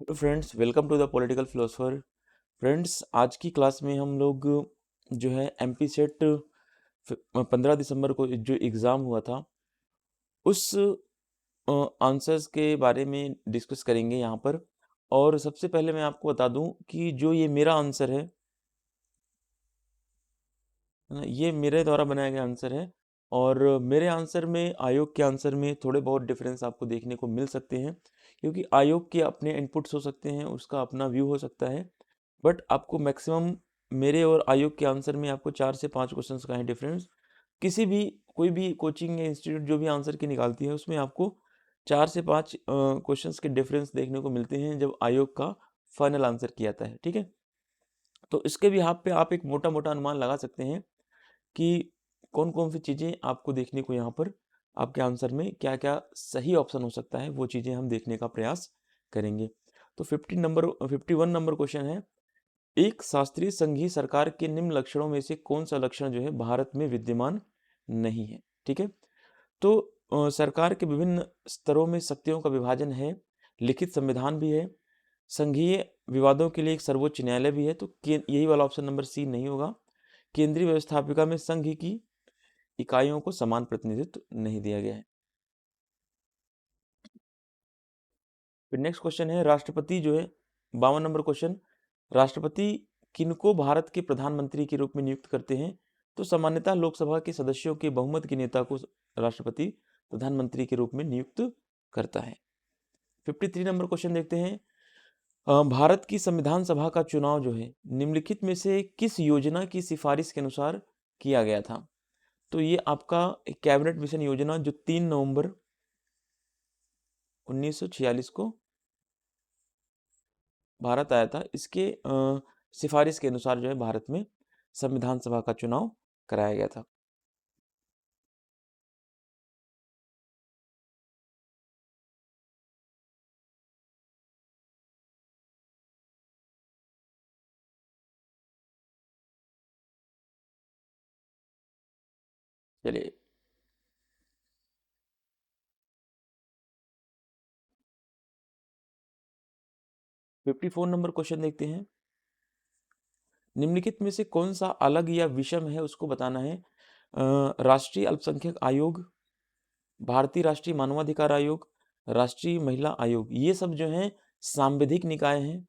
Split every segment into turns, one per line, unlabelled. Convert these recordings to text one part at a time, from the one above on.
Hello friends, welcome to the political philosopher. Friends, आज की class में हम लोग जो है एमपी सेट 15 दिसंबर को जो एग्ज़ाम हुआ था उस आंसर्स के बारे में डिस्कस करेंगे यहाँ पर। और सबसे पहले मैं आपको बता दूं कि जो ये मेरा आंसर है ना, ये मेरे द्वारा बनाया गया आंसर है। और मेरे आंसर में आयोग के आंसर में थोड़े बहुत डिफरेंस आपको देखने को मिल सकते हैं, क्योंकि आयोग के अपने इनपुट्स हो सकते हैं, उसका अपना व्यू हो सकता है। बट आपको मैक्सिमम मेरे और आयोग के आंसर में आपको 4 से 5 क्वेश्चंस का है डिफरेंस। किसी भी कोई भी कोचिंग या इंस्टीट्यूट जो भी आंसर की निकालती है उसमें आपको 4 से 5 क्वेश्चंस के डिफरेंस देखने को मिलते हैं जब आयोग का फाइनल आंसर किया जाता है। ठीक है, तो इसके भी आप पे आप एक मोटा मोटा अनुमान लगा सकते हैं कि कौन कौन सी चीज़ें आपको देखने को यहाँ पर आपके आंसर में क्या क्या सही ऑप्शन हो सकता है, वो चीज़ें हम देखने का प्रयास करेंगे। तो 51 नंबर क्वेश्चन है, एक शास्त्रीय संघीय सरकार के निम्न लक्षणों में से कौन सा लक्षण जो है भारत में विद्यमान नहीं है। ठीक है, तो सरकार के विभिन्न स्तरों में शक्तियों का विभाजन है, लिखित संविधान भी है, संघीय विवादों के लिए एक सर्वोच्च न्यायालय भी है। तो यही वाला ऑप्शन नंबर सी नहीं होगा। केंद्रीय व्यवस्थापिका में संघ की इकाइयों को समान प्रतिनिधित्व नहीं दिया गया है। फिर नेक्स्ट क्वेश्चन है, राष्ट्रपति जो है 52 नंबर क्वेश्चन, राष्ट्रपति किनको भारत के प्रधानमंत्री के रूप में नियुक्त करते हैं। तो सामान्यतः लोकसभा के सदस्यों के बहुमत के नेता को राष्ट्रपति प्रधानमंत्री के रूप में नियुक्त करता है। 53 नंबर क्वेश्चन देखते हैं, भारत की संविधान सभा का चुनाव जो है निम्नलिखित में से किस योजना की सिफारिश के अनुसार किया गया था। तो ये आपका एक कैबिनेट मिशन योजना जो 3 नवंबर 1946 को भारत आया था, इसके सिफारिश के अनुसार जो है भारत में संविधान सभा का चुनाव कराया गया था। चलिए 54 नंबर क्वेश्चन देखते हैं, निम्नलिखित में से कौन सा अलग या विषम है उसको बताना है। राष्ट्रीय अल्पसंख्यक आयोग, भारतीय राष्ट्रीय मानवाधिकार आयोग, राष्ट्रीय महिला आयोग, ये सब जो हैं सांविधिक निकाय हैं,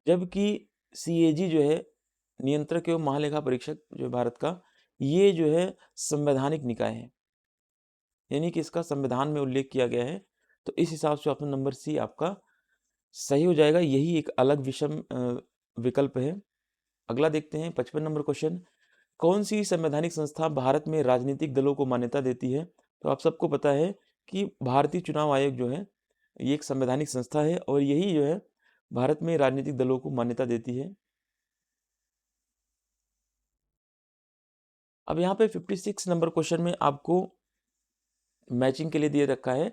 जबकि सीएजी जो है नियंत्रक एवं महालेखा परीक्षक जो है भारत का, ये जो है संवैधानिक निकाय है, यानी कि इसका संविधान में उल्लेख किया गया है। तो इस हिसाब से ऑप्शन नंबर सी आपका सही हो जाएगा, यही एक अलग विषम विकल्प है। अगला देखते हैं 55 नंबर क्वेश्चन, कौन सी संवैधानिक संस्था भारत में राजनीतिक दलों को मान्यता देती है। तो आप सबको पता है कि भारतीय चुनाव आयोग जो है ये एक संवैधानिक संस्था है और यही जो है भारत में राजनीतिक दलों को मान्यता देती है। अब यहाँ पे 56 नंबर क्वेश्चन में आपको मैचिंग के लिए दे रखा है,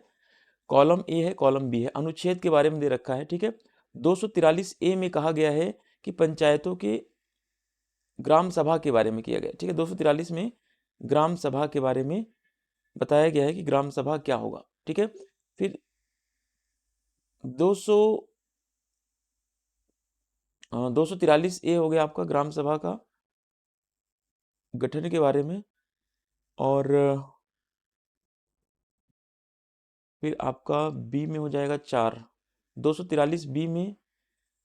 कॉलम ए है कॉलम बी है, अनुच्छेद के बारे में दे रखा है। ठीक है, 243 ए में कहा गया है कि पंचायतों के ग्राम सभा के बारे में किया गया। ठीक है, 243 में ग्राम सभा के बारे में बताया गया है कि ग्राम सभा क्या होगा। ठीक है, फिर 200 243 ए हो गया आपका ग्राम सभा का गठन के बारे में। और फिर आपका बी में हो जाएगा 4, 243 बी में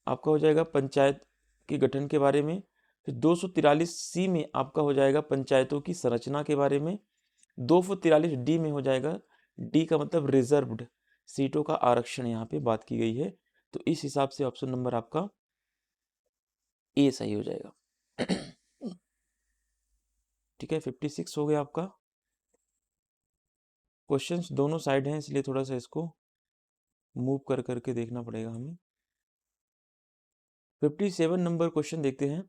आपका हो जाएगा पंचायत के गठन के बारे में। फिर 243 सी में आपका हो जाएगा पंचायतों की संरचना के बारे में। 243 डी में हो जाएगा, डी का मतलब रिजर्व्ड सीटों का आरक्षण यहाँ पे बात की गई है। तो इस हिसाब से ऑप्शन नंबर आपका ए सही हो जाएगा। ठीक है, 56 हो गया आपका। क्वेश्चंस दोनों साइड हैं इसलिए थोड़ा सा इसको मूव कर करके देखना पड़ेगा हमें। 57 नंबर क्वेश्चन देखते हैं,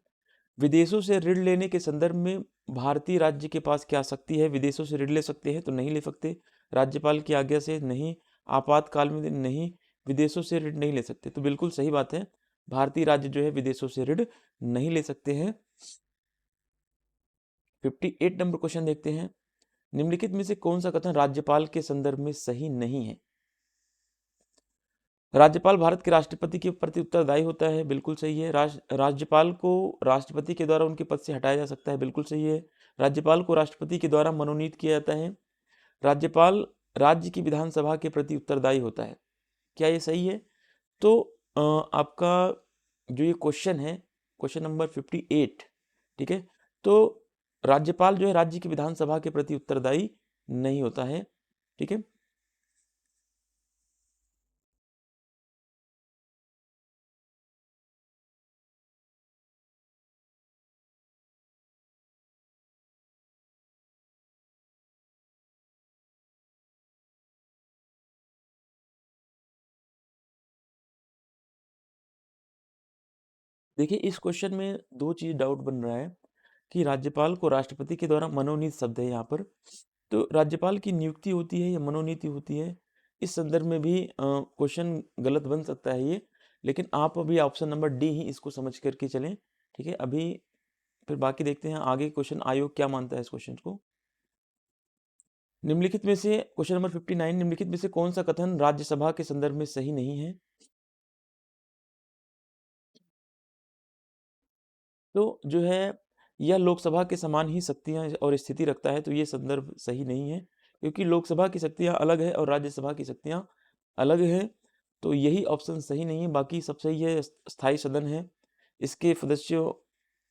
विदेशों से ऋण लेने के संदर्भ में भारतीय राज्य के पास क्या शक्ति है। विदेशों से ऋण ले सकते हैं तो नहीं ले सकते, राज्यपाल की आज्ञा से नहीं, आपातकाल में नहीं, विदेशों से ऋण नहीं ले सकते। तो बिल्कुल सही बात है, भारतीय राज्य जो है विदेशों से ऋण नहीं ले सकते हैं। 58 नंबर क्वेश्चन देखते हैं, निम्नलिखित में से कौन सा कथन राज्यपाल के संदर्भ में सही नहीं है? राज्यपाल भारत के राष्ट्रपति के प्रति उत्तरदायी होता है, बिल्कुल सही है। राज्यपाल को राष्ट्रपति के द्वारा उनके पद से हटाया जा सकता है, बिल्कुल सही है। राज्यपाल को राष्ट्रपति के द्वारा मनोनीत किया जाता है। राज्यपाल राज्य की विधानसभा के प्रति उत्तरदायी होता है। क्या ये सही है? तो आपका जो ये क्वेश्चन है, क्वेश्चन नंबर 58, ठीक है, तो राज्यपाल जो है राज्य की विधानसभा के प्रति उत्तरदायी नहीं होता है, ठीक है। देखिए, इस क्वेश्चन में दो चीज डाउट बन रहा है कि राज्यपाल को राष्ट्रपति के द्वारा मनोनीत शब्द है यहाँ पर, तो राज्यपाल की नियुक्ति होती है या मनोनीति होती है, इस संदर्भ में भी क्वेश्चन गलत बन सकता है ये। लेकिन आप अभी ऑप्शन नंबर डी ही इसको समझ करके चलें, ठीक है। अभी फिर बाकी देखते हैं आगे क्वेश्चन आयोग क्या मानता है इस क्वेश्चन को। निम्नलिखित में से क्वेश्चन नंबर 59, निम्नलिखित में से कौन सा कथन राज्यसभा के संदर्भ में सही नहीं है? तो जो है यह लोकसभा के समान ही शक्तियां और स्थिति रखता है, तो ये संदर्भ सही नहीं है, क्योंकि लोकसभा की शक्तियां अलग है और राज्यसभा की शक्तियां अलग है। तो यही ऑप्शन सही नहीं है, बाकी सब सही है। स्थायी सदन है, इसके सदस्यों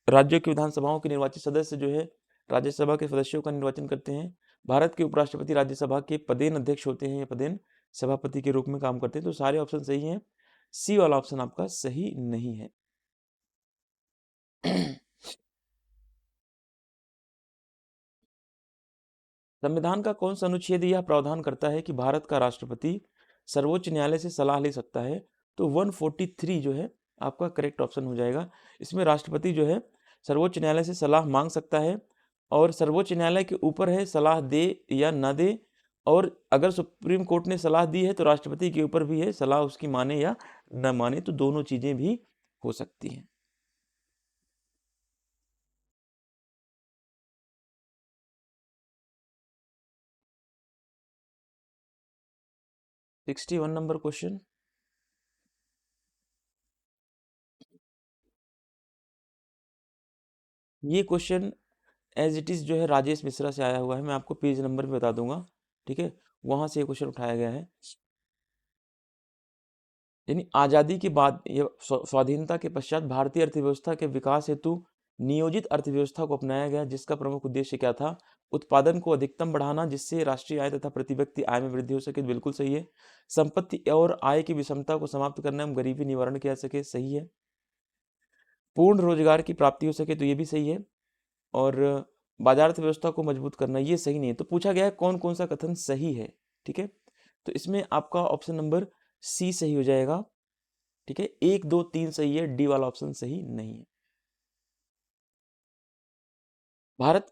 राज्यों की विधानसभाओं के निर्वाचित सदस्य जो है राज्यसभा के सदस्यों का निर्वाचन करते हैं। भारत के उपराष्ट्रपति राज्यसभा के पदेन अध्यक्ष होते हैं या पदेन सभापति के रूप में काम करते हैं। तो सारे ऑप्शन सही हैं, सी वाला ऑप्शन आपका सही नहीं है। संविधान का कौन सा अनुच्छेद यह प्रावधान करता है कि भारत का राष्ट्रपति सर्वोच्च न्यायालय से सलाह ले सकता है? तो 143 जो है आपका करेक्ट ऑप्शन हो जाएगा। इसमें राष्ट्रपति जो है सर्वोच्च न्यायालय से सलाह मांग सकता है, और सर्वोच्च न्यायालय के ऊपर है सलाह दे या ना दे। और अगर सुप्रीम कोर्ट ने सलाह दी है तो राष्ट्रपति के ऊपर भी है सलाह उसकी माने या न माने, तो दोनों चीजें भी हो सकती हैं। 61 नंबर क्वेश्चन, ये क्वेश्चन एज इट इज़ जो है राजेश मिश्रा से आया हुआ है। मैं आपको पेज नंबर भी बता दूंगा, ठीक है, वहां से ये क्वेश्चन उठाया गया है। यानी आज़ादी के बाद ये स्वाधीनता के पश्चात भारतीय अर्थव्यवस्था के विकास हेतु नियोजित अर्थव्यवस्था को अपनाया गया, जिसका प्रमुख उद्देश्य क्या था? उत्पादन को अधिकतम बढ़ाना, जिससे राष्ट्रीय आय तथा प्रति व्यक्ति आय में वृद्धि हो सके, बिल्कुल सही है। संपत्ति और आय की विषमता को समाप्त करना एवं गरीबी निवारण किया जा सके, सही है। पूर्ण रोजगार की प्राप्ति हो सके, तो ये भी सही है। और बाजार अर्थव्यवस्था को मजबूत करना, ये सही नहीं है। तो पूछा गया है कौन कौन सा कथन सही है, ठीक है। तो इसमें आपका ऑप्शन नंबर सी सही हो जाएगा, ठीक है। 1 2 3 सही है, डी वाला ऑप्शन सही नहीं है। भारत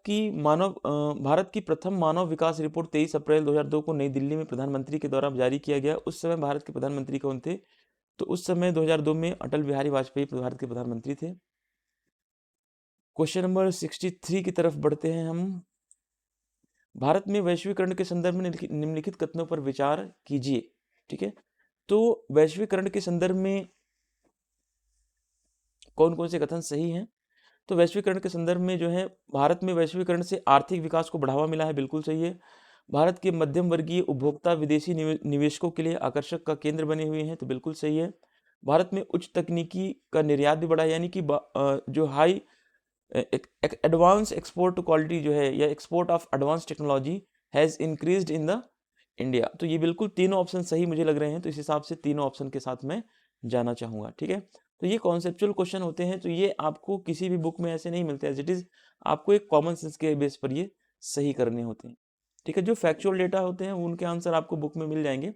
की प्रथम मानव विकास रिपोर्ट 23 अप्रैल 2002 को नई दिल्ली में प्रधानमंत्री के द्वारा जारी किया गया। उस समय भारत के प्रधानमंत्री कौन थे? तो उस समय 2002 में अटल बिहारी वाजपेयी भारत के प्रधानमंत्री थे। क्वेश्चन नंबर 63 की तरफ बढ़ते हैं हम। भारत में वैश्वीकरण के संदर्भ में निम्नलिखित कथनों पर विचार कीजिए, ठीक है। तो वैश्वीकरण के संदर्भ में कौन कौन से कथन सही हैं? तो वैश्वीकरण के संदर्भ में जो है भारत में वैश्वीकरण से आर्थिक विकास को बढ़ावा मिला है, बिल्कुल सही है। भारत के मध्यम वर्गीय उपभोक्ता विदेशी निवेशकों के लिए आकर्षक का केंद्र बने हुए हैं, तो बिल्कुल सही है। भारत में उच्च तकनीकी का निर्यात भी बढ़ा है, यानी कि जो high advance export to quality जो है या export of advance technology has increased in the India. तो ये बिल्कुल तीनों ऑप्शन सही मुझे लग रहे हैं, तो इस हिसाब से तीनों ऑप्शन के साथ मैं जाना चाहूँगा, ठीक है। तो ये कॉन्सेप्चुअल क्वेश्चन होते हैं, तो ये आपको किसी भी बुक में ऐसे नहीं मिलते एज इट इज़, आपको एक कॉमन सेंस के बेस पर ये सही करने होते हैं, ठीक है। जो फैक्चुअल डेटा होते हैं उनके आंसर आपको बुक में मिल जाएंगे।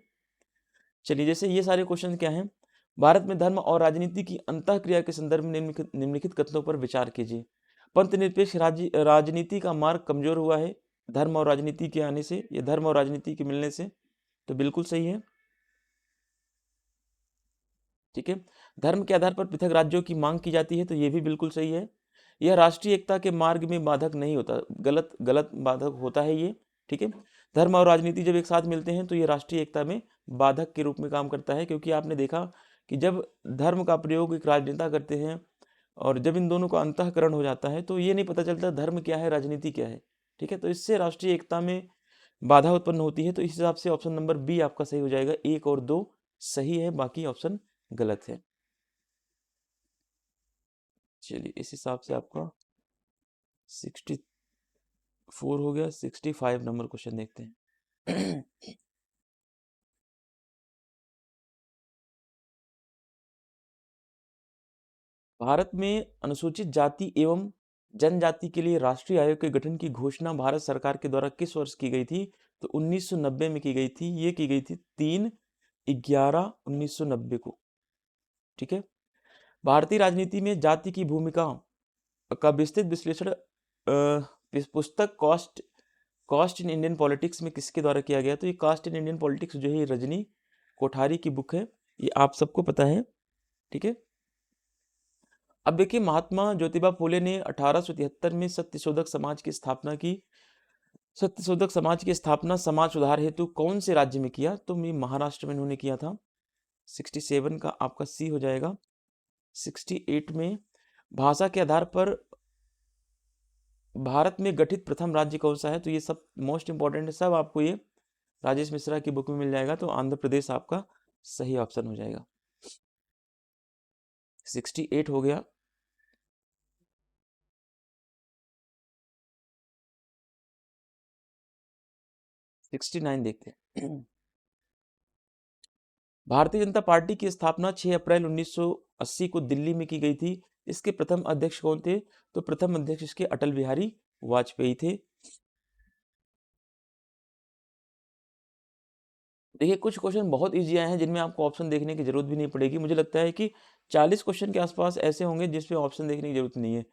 चलिए, जैसे ये सारे क्वेश्चन क्या हैं? भारत में धर्म और राजनीति की अंतःक्रिया के संदर्भ में निम्नलिखित कथनों पर विचार कीजिए। पंथ निरपेक्ष राजनीति का मार्ग कमजोर हुआ है धर्म और राजनीति के आने से या धर्म और राजनीति के मिलने से, तो बिल्कुल सही है, ठीक है। धर्म के आधार पर पृथक राज्यों की मांग की जाती है, तो ये भी बिल्कुल सही है। यह राष्ट्रीय एकता के मार्ग में बाधक नहीं होता, गलत गलत बाधक होता है ये, ठीक है। धर्म और राजनीति जब एक साथ मिलते हैं तो ये राष्ट्रीय एकता में बाधक के रूप में काम करता है, क्योंकि आपने देखा कि जब धर्म का प्रयोग एक राजनेता करते हैं और जब इन दोनों का अंतःकरण हो जाता है तो ये नहीं पता चलता धर्म क्या है राजनीति क्या है। ठीक है, तो इससे राष्ट्रीय एकता में बाधा उत्पन्न होती है। तो इस हिसाब से ऑप्शन नंबर बी आपका सही हो जाएगा। 1 और 2 सही है, बाकी ऑप्शन गलत है। चलिए इस हिसाब से आपका 64 हो गया। 65 नंबर क्वेश्चन देखते हैं। भारत में अनुसूचित जाति एवं जनजाति के लिए राष्ट्रीय आयोग के गठन की घोषणा भारत सरकार के द्वारा किस वर्ष की गई थी? तो 1990 में की गई थी। ये की गई थी 3/11/1990 को। ठीक है। भारतीय राजनीति में जाति की भूमिका का विस्तृत विश्लेषण इस पुस्तक cost cost in Indian politics में किसके द्वारा किया गया? तो ये कास्ट इन इंडियन पॉलिटिक्स जो है ये रजनी कोठारी की बुक है, ये आप सबको पता है। ठीक है। अब देखिए महात्मा ज्योतिबा फुले ने 1873 में सत्यशोधक समाज की स्थापना की। सत्यशोधक समाज की स्थापना समाज सुधार हेतु कौन से राज्य में किया? तो ये महाराष्ट्र में इन्होंने किया था। 67 का आपका सी हो जाएगा। 68 में भाषा के आधार पर भारत में गठित प्रथम राज्य कौन सा है? तो ये सब मोस्ट इंपॉर्टेंट है, सब आपको ये राजेश मिश्रा की बुक में मिल जाएगा। तो आंध्र प्रदेश आपका सही ऑप्शन हो जाएगा। 68 हो गया। 69 देखते हैं। भारतीय जनता पार्टी की स्थापना 6 अप्रैल 1980 को दिल्ली में की गई थी। इसके प्रथम अध्यक्ष कौन थे? तो प्रथम अध्यक्ष इसके अटल बिहारी वाजपेयी थे। देखिए कुछ क्वेश्चन बहुत इजी आए हैं जिनमें आपको ऑप्शन देखने की जरूरत भी नहीं पड़ेगी। मुझे लगता है कि 40 क्वेश्चन के आसपास ऐसे होंगे जिसमें ऑप्शन देखने की जरूरत नहीं है।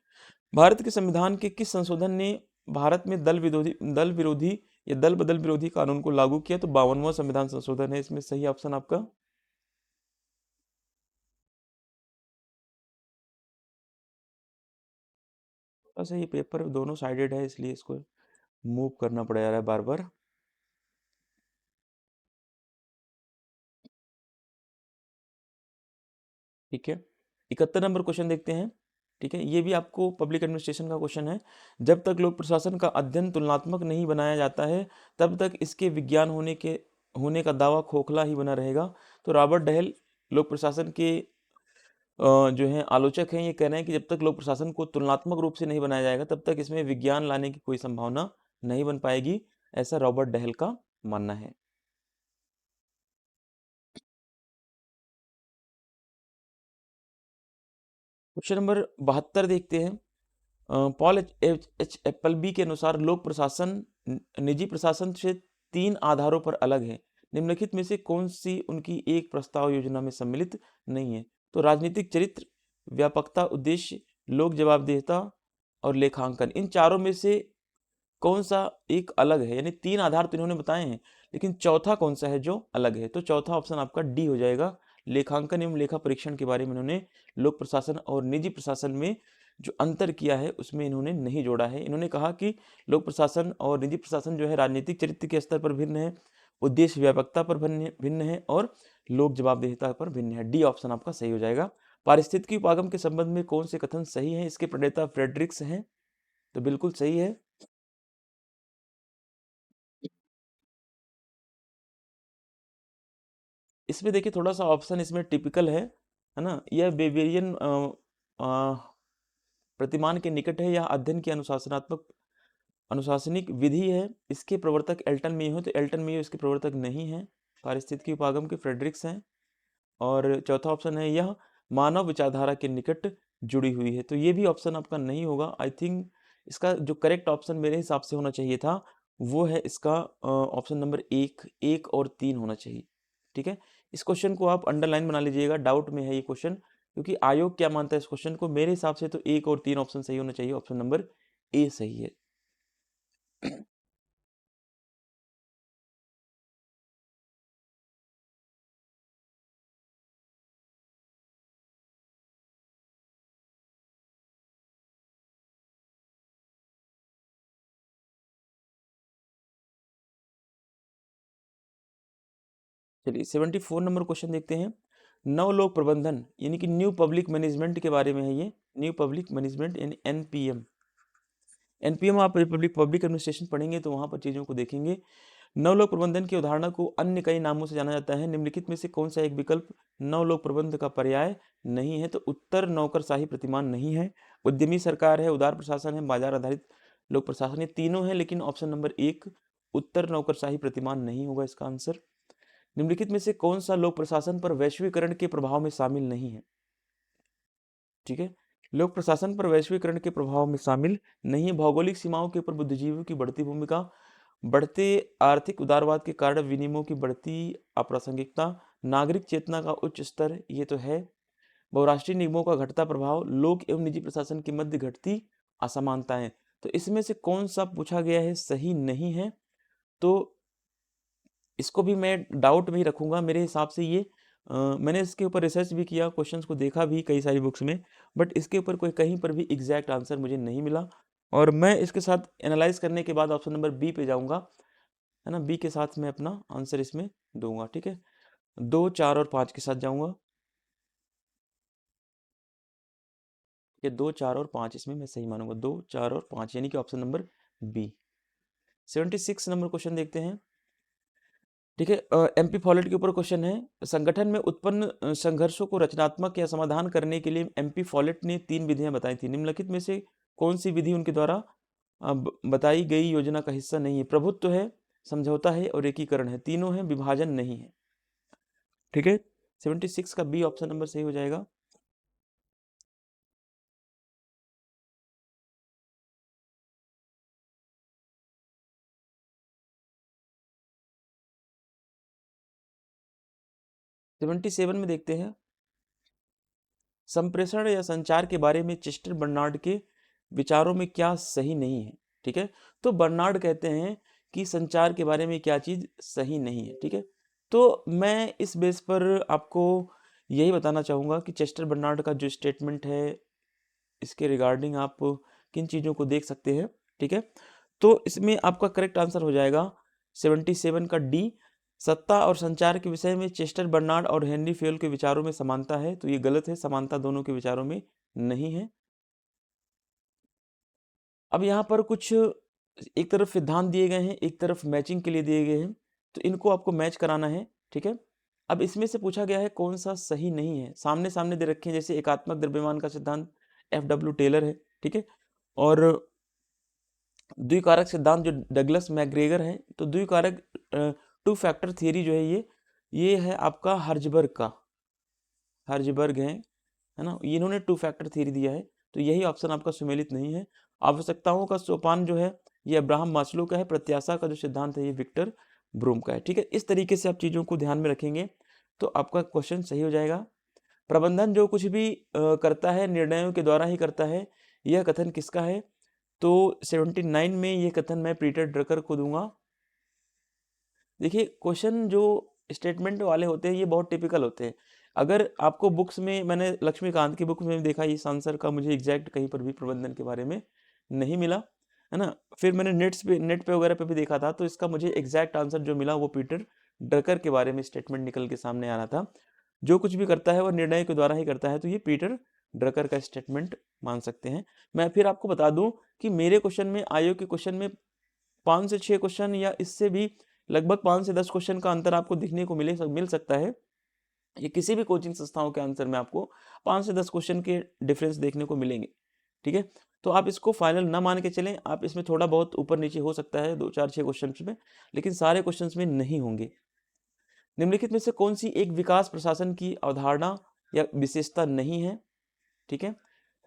भारत के संविधान के किस संशोधन ने भारत में दल विरोधी या दल बदल विरोधी कानून को लागू किया? तो 52वां संविधान संशोधन है इसमें सही ऑप्शन आपका। बस ये पेपर दोनों साइडेड है इसलिए इसको मूव करना पड़ जा रहा है बार बार। ठीक है। 71 नंबर क्वेश्चन देखते हैं। ठीक है, ये भी आपको पब्लिक एडमिनिस्ट्रेशन का क्वेश्चन है। जब तक लोक प्रशासन का अध्ययन तुलनात्मक नहीं बनाया जाता है तब तक इसके विज्ञान होने का दावा खोखला ही बना रहेगा। तो रॉबर्ट डहेल लोक प्रशासन के जो हैं आलोचक हैं, ये कह रहे हैं कि जब तक लोक प्रशासन को तुलनात्मक रूप से नहीं बनाया जाएगा तब तक इसमें विज्ञान लाने की कोई संभावना नहीं बन पाएगी, ऐसा रॉबर्ट डहेल का मानना है। क्वेश्चन नंबर 72 देखते हैं। पॉल एच एप्पलबी के अनुसार लोक प्रशासन निजी प्रशासन से 3 आधारों पर अलग है। निम्नलिखित में से कौन सी उनकी एक प्रस्ताव योजना में सम्मिलित नहीं है? तो राजनीतिक चरित्र, व्यापकता, उद्देश्य, लोक जवाबदेहिता और लेखांकन, इन चारों में से कौन सा एक अलग है? यानी 3 आधार तो इन्होंने बताए हैं, लेकिन चौथा कौन सा है जो अलग है? तो चौथा ऑप्शन आपका डी हो जाएगा। लेखांकन एवं लेखा परीक्षण के बारे में इन्होंने लोक प्रशासन और निजी प्रशासन में जो अंतर किया है उसमें इन्होंने नहीं जोड़ा है। इन्होंने कहा कि लोक प्रशासन और निजी प्रशासन जो है राजनीतिक चरित्र के स्तर पर भिन्न है, उद्देश्य व्यापकता पर भिन्न भिन्न है और लोक जवाबदेहिता पर भिन्न है। डी ऑप्शन आपका सही हो जाएगा। पारिस्थितिकी उपागम के संबंध में कौन से कथन सही है? इसके प्रणेता फ्रेडरिक्स हैं, तो बिल्कुल सही है। इसमें देखिए थोड़ा सा ऑप्शन इसमें टिपिकल है ना। यह बेवेरियन प्रतिमान के निकट है। यह अध्ययन की अनुशासनिक विधि है। इसके प्रवर्तक एल्टन मेयो, तो एल्टन मेयो इसके प्रवर्तक नहीं है। पारिस्थितिकी उपागम के फ्रेडरिक्स हैं। और चौथा ऑप्शन है यह मानव विचारधारा के निकट जुड़ी हुई है, तो ये भी ऑप्शन आपका नहीं होगा। आई थिंक इसका जो करेक्ट ऑप्शन मेरे हिसाब से होना चाहिए था वो है इसका ऑप्शन नंबर 1 और 3 होना चाहिए। ठीक है, इस क्वेश्चन को आप अंडरलाइन बना लीजिएगा, डाउट में है ये क्वेश्चन, क्योंकि आयोग क्या मानता है इस क्वेश्चन को। मेरे हिसाब से तो 1 और 3 ऑप्शन सही होना चाहिए, ऑप्शन नंबर ए सही है। चलिए 74 नंबर क्वेश्चन देखते हैं। नवलोक प्रबंधन यानी कि न्यू पब्लिक मैनेजमेंट के बारे में है ये। न्यू पब्लिक मैनेजमेंट यानी एनपीएम। एनपीएम आप पब्लिक एडमिनिस्ट्रेशन पढ़ेंगे तो वहां पर चीजों को देखेंगे। नवलोक प्रबंधन की अवधारणा को अन्य कई नामों से जाना जाता है। निम्नलिखित में से कौन सा एक विकल्प नवलोक प्रबंध का पर्याय नहीं है? तो उत्तर नौकरशाही प्रतिमान नहीं है, उद्यमी सरकार है, उदार प्रशासन है, बाजार आधारित लोक प्रशासन, ये तीनों है, लेकिन ऑप्शन नंबर 1 उत्तर नौकरशाही प्रतिमान नहीं होगा इसका आंसर। निम्नलिखित में से कौन सा लोक प्रशासन पर वैश्वीकरण के प्रभाव में शामिल नहीं है? ठीक है, लोक प्रशासन पर वैश्वीकरण के प्रभाव में शामिल नहीं है। भौगोलिक सीमाओं के ऊपर बुद्धिजीवियों की बढ़ती भूमिका, बढ़ते आर्थिक उदारवाद के कारण विनिमयों की बढ़ती अप्रासंगिकता, नागरिक चेतना का उच्च स्तर, ये तो है। बहुराष्ट्रीय निगमों का घटता प्रभाव, लोक एवं निजी प्रशासन के मध्य घटती असमानताएं। तो इसमें से कौन सा पूछा गया है सही नहीं है? तो इसको भी मैं डाउट में ही रखूंगा। मेरे हिसाब से ये मैंने इसके ऊपर रिसर्च भी किया, क्वेश्चंस को देखा भी कई सारी बुक्स में, बट इसके ऊपर कोई कहीं पर भी एग्जैक्ट आंसर मुझे नहीं मिला। और मैं इसके साथ एनालाइज करने के बाद ऑप्शन नंबर बी पे जाऊंगा, है ना। बी के साथ मैं अपना आंसर इसमें दूंगा। ठीक है, 2, 4 और 5 के साथ जाऊंगा। ये 2, 4 और 5 इसमें मैं सही मानूंगा। 2, 4 और 5 यानी कि ऑप्शन नंबर बी। 76 नंबर क्वेश्चन देखते हैं। ठीक है, एमपी फॉलेट के ऊपर क्वेश्चन है। संगठन में उत्पन्न संघर्षों को रचनात्मक या समाधान करने के लिए एमपी फॉलेट ने 3 विधियां बताई थी। निम्नलिखित में से कौन सी विधि उनके द्वारा बताई गई योजना का हिस्सा नहीं है? प्रभुत्व है, समझौता है और एकीकरण है। तीनों है, विभाजन नहीं है। ठीक है, 76 का बी ऑप्शन नंबर सही हो जाएगा। सेवेंटी सेवन में देखते हैं। संप्रेषण या संचार के बारे में चेस्टर बर्नार्ड के विचारों में क्या सही नहीं है? ठीक है, तो बर्नार्ड कहते हैं कि संचार के बारे में क्या चीज सही नहीं है। ठीक है, तो मैं इस बेस पर आपको यही बताना चाहूंगा कि चेस्टर बर्नार्ड का जो स्टेटमेंट है इसके रिगार्डिंग आप किन चीजों को देख सकते हैं। ठीक है, तो इसमें आपका करेक्ट आंसर हो जाएगा 77 का डी। सत्ता और संचार के विषय में चेस्टर बर्नार्ड और हेनरी फेयल के विचारों में समानता है, तो ये गलत है। समानता दोनों के विचारों में नहीं है। अब यहाँ पर कुछ एक तरफ सिद्धांत दिए गए हैं, एक तरफ मैचिंग के लिए दिए गए हैं, तो इनको आपको मैच कराना है। ठीक है, अब इसमें से पूछा गया है कौन सा सही नहीं है। सामने सामने दे रखे हैं, जैसे एकात्मक द्रव्यमान का सिद्धांत FW टेलर है। ठीक है, और द्विकारक सिद्धांत जो डगलस मैग्रेगर है। तो द्विकारक टू फैक्टर थियरी जो है ये है आपका हर्जबर्ग है ना, इन्होंने टू फैक्टर थियरी दिया है। तो यही ऑप्शन आपका सुमेलित नहीं है। आवश्यकताओं का सोपान जो है ये अब्राहम मास्लो का है। प्रत्याशा का जो सिद्धांत है ये विक्टर ब्रूम का है। ठीक है, इस तरीके से आप चीजों को ध्यान में रखेंगे तो आपका क्वेश्चन सही हो जाएगा। प्रबंधन जो कुछ भी करता है निर्णयों के द्वारा ही करता है, यह कथन किसका है? तो 79 में ये कथन मैं पीटर ड्रकर को दूंगा। देखिए, क्वेश्चन जो स्टेटमेंट वाले होते हैं ये बहुत टिपिकल होते हैं। अगर आपको बुक्स में, मैंने लक्ष्मीकांत की बुक में देखा इस आंसर का मुझे एग्जैक्ट कहीं पर भी प्रबंधन के बारे में नहीं मिला, है ना। फिर मैंने नेट पे वगैरह पे भी देखा था, तो इसका मुझे एग्जैक्ट आंसर जो मिला वो पीटर ड्रकर के बारे में स्टेटमेंट निकल के सामने आ रहा था। जो कुछ भी करता है वह निर्णय के द्वारा ही करता है, तो ये पीटर ड्रकर का स्टेटमेंट मान सकते हैं। मैं फिर आपको बता दूं कि मेरे क्वेश्चन में, आयोग के क्वेश्चन में 5 से 6 क्वेश्चन या इससे भी लगभग 5 से 10 क्वेश्चन का अंतर आपको दिखने को मिल सकता है। ये किसी भी कोचिंग संस्थाओं के आंसर में आपको 5 से 10 क्वेश्चन के डिफरेंस देखने को मिलेंगे। ठीक है, तो आप इसको फाइनल ना मान के चलें। आप इसमें थोड़ा बहुत ऊपर नीचे हो सकता है 2, 4, 6 क्वेश्चन में, लेकिन सारे क्वेश्चन में नहीं होंगे। निम्नलिखित में से कौन सी एक विकास प्रशासन की अवधारणा या विशेषता नहीं है? ठीक है,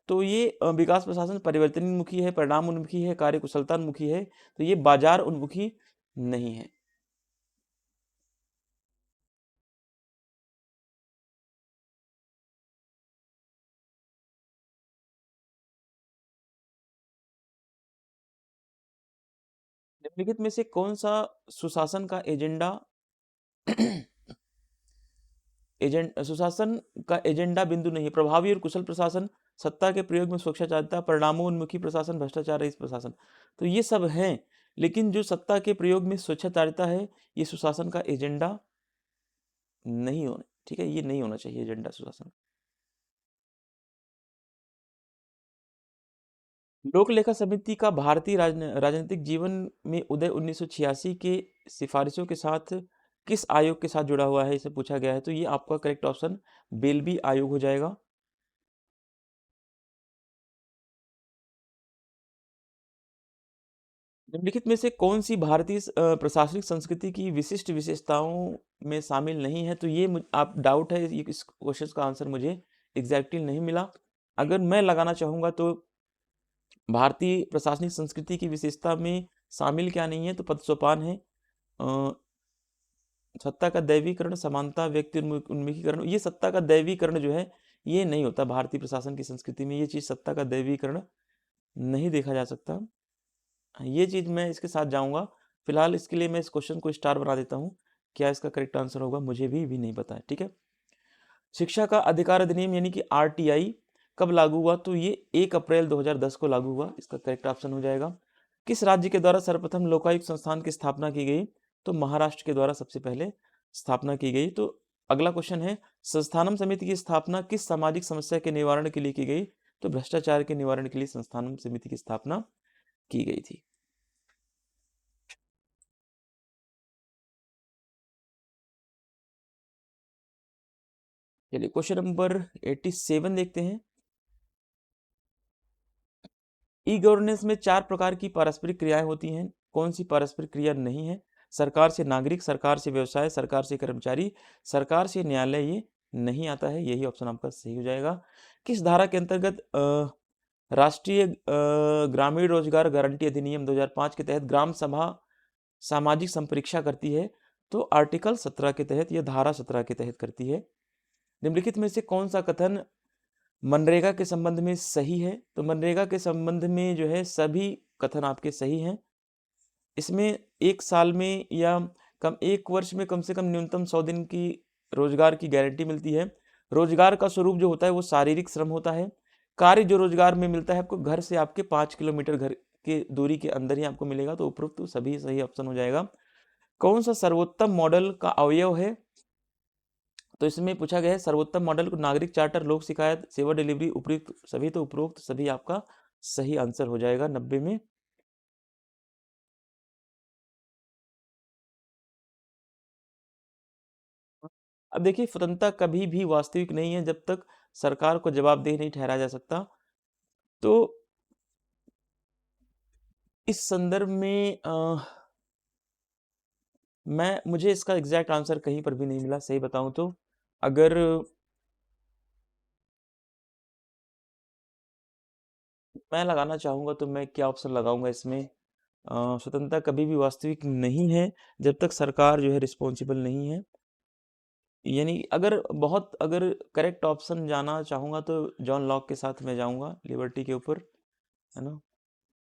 तो ये विकास प्रशासन परिवर्तनोन्मुखी है, परिणाम उन्मुखी है, कार्यकुशलता उन्मुखी है, तो ये बाजार उन्मुखी नहीं है। निम्नलिखित में से कौन सा सुशासन का सुशासन का एजेंडा बिंदु नहीं है? प्रभावी और कुशल प्रशासन, सत्ता के प्रयोग में स्वच्छाचारिता, परिणामोन्मुखी प्रशासन, भ्रष्टाचार रहित प्रशासन, तो ये सब हैं। लेकिन जो सत्ता के प्रयोग में स्वच्छाचारिता है ये सुशासन का एजेंडा नहीं होने, ठीक है, ये नहीं होना चाहिए एजेंडा सुशासन। लोक लेखा समिति का भारतीय राजनीतिक जीवन में उदय 1986 के सिफारिशों के साथ किस आयोग के साथ जुड़ा हुआ है, इसे पूछा गया है। तो ये आपका करेक्ट ऑप्शन बेल्बी आयोग हो जाएगा। निम्नलिखित में से कौन सी भारतीय प्रशासनिक संस्कृति की विशिष्ट विशेषताओं में शामिल नहीं है। तो ये आप डाउट है, ये इस क्वेश्चन का आंसर मुझे एग्जैक्टली नहीं मिला। अगर मैं लगाना चाहूंगा तो भारतीय प्रशासनिक संस्कृति की विशेषता में शामिल क्या नहीं है, तो पदसोपान है, सत्ता का दैवीकरण, समानता, व्यक्ति उन्मुखीकरण। ये सत्ता का दैवीकरण जो है ये नहीं होता भारतीय प्रशासन की संस्कृति में, ये चीज सत्ता का दैवीकरण नहीं देखा जा सकता। ये चीज मैं इसके साथ जाऊंगा। फिलहाल इसके लिए मैं इस क्वेश्चन को स्टार बना देता हूँ। क्या इसका करेक्ट आंसर होगा मुझे भी नहीं पता है, ठीक है। शिक्षा का अधिकार अधिनियम यानी कि आरटीआई कब लागू हुआ, तो ये 1 अप्रैल 2010 को लागू हुआ, इसका करेक्ट ऑप्शन हो जाएगा। किस राज्य के द्वारा सर्वप्रथम लोकायुक्त संस्थान की स्थापना की गई, तो महाराष्ट्र के द्वारा सबसे पहले स्थापना की गई। तो अगला क्वेश्चन है, संस्थानम समिति की स्थापना किस सामाजिक समस्या के निवारण के लिए की गई, तो भ्रष्टाचार के निवारण के लिए संस्थानम समिति की स्थापना की गई थी। चलिए क्वेश्चन नंबर 87 देखते हैं। ई गवर्नेंस में 4 प्रकार की पारस्परिक क्रियाएं होती हैं, कौन सी पारस्परिक क्रिया नहीं है। सरकार से नागरिक, सरकार से व्यवसाय, सरकार से कर्मचारी, सरकार से न्यायालय, ये नहीं आता है, यही ऑप्शन आपका सही हो जाएगा। किस धारा के अंतर्गत राष्ट्रीय ग्रामीण रोजगार गारंटी अधिनियम 2005 के तहत ग्राम सभा सामाजिक संपरीक्षा करती है, तो आर्टिकल 17 के तहत या धारा 17 के तहत करती है। निम्नलिखित में से कौन सा कथन मनरेगा के संबंध में सही है, तो मनरेगा के संबंध में जो है सभी कथन आपके सही हैं। इसमें 1 साल में या कम 1 वर्ष में कम से कम न्यूनतम 100 दिन की रोजगार की गारंटी मिलती है। रोजगार का स्वरूप जो होता है वो शारीरिक श्रम होता है। कार्य जो रोजगार में मिलता है आपको घर से आपके 5 किलोमीटर घर के दूरी के अंदर ही आपको मिलेगा, तो उपरोक्त तो सभी सही ऑप्शन हो जाएगा। कौन सा सर्वोत्तम मॉडल का अवयव है, तो इसमें पूछा गया है सर्वोत्तम मॉडल को नागरिक चार्टर, लोक शिकायत, सेवा डिलीवरी, उपयुक्त सभी, तो उपरोक्त सभी आपका सही आंसर हो जाएगा 90 में। अब देखिए, स्वतंत्रता कभी भी वास्तविक नहीं है जब तक सरकार को जवाबदेह नहीं ठहराया जा सकता। तो इस संदर्भ में मुझे इसका एग्जैक्ट आंसर कहीं पर भी नहीं मिला, सही बताऊं तो। अगर मैं लगाना चाहूंगा तो मैं क्या ऑप्शन लगाऊंगा इसमें, स्वतंत्रता कभी भी वास्तविक नहीं है जब तक सरकार जो है रिस्पॉन्सिबल नहीं है। यानी अगर करेक्ट ऑप्शन जाना चाहूंगा तो जॉन लॉक के साथ मैं जाऊंगा, लिबर्टी के ऊपर, है ना।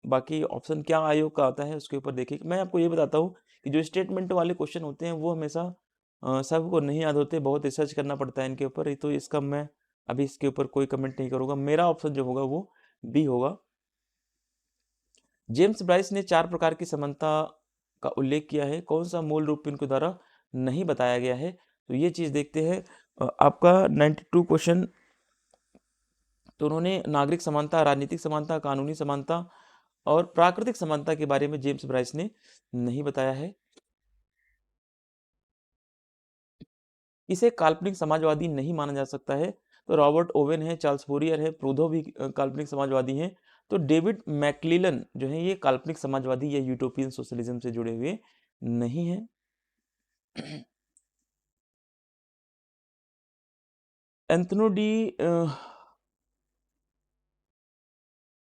बाकी ऑप्शन क्या आयोग का आता है उसके ऊपर देखिए। मैं आपको ये बताता हूँ कि जो स्टेटमेंट वाले क्वेश्चन होते हैं वो हमेशा सबको नहीं याद होते, बहुत रिसर्च करना पड़ता है इनके ऊपर, तो इसका मैं अभी इसके ऊपर कोई कमेंट नहीं करूंगा। मेरा ऑप्शन जो होगा वो बी होगा। जेम्स ब्राइस ने 4 प्रकार की समानता का उल्लेख किया है, कौन सा मूल रूप इनके द्वारा नहीं बताया गया है, तो ये चीज देखते हैं। आपका 92 क्वेश्चन, तो उन्होंने नागरिक समानता, राजनीतिक समानता, कानूनी समानता और प्राकृतिक समानता के बारे में जेम्स ब्राइस ने नहीं बताया है। इसे काल्पनिक समाजवादी नहीं माना जा सकता है, तो रॉबर्ट ओवेन है, चार्ल्स फोरियर है, प्रूदो भी काल्पनिक समाजवादी हैं। तो डेविड मैक्लिलन जो है ये काल्पनिक समाजवादी या यूटोपियन सोशलिज्म से जुड़े हुए नहीं है। एंथोनी डी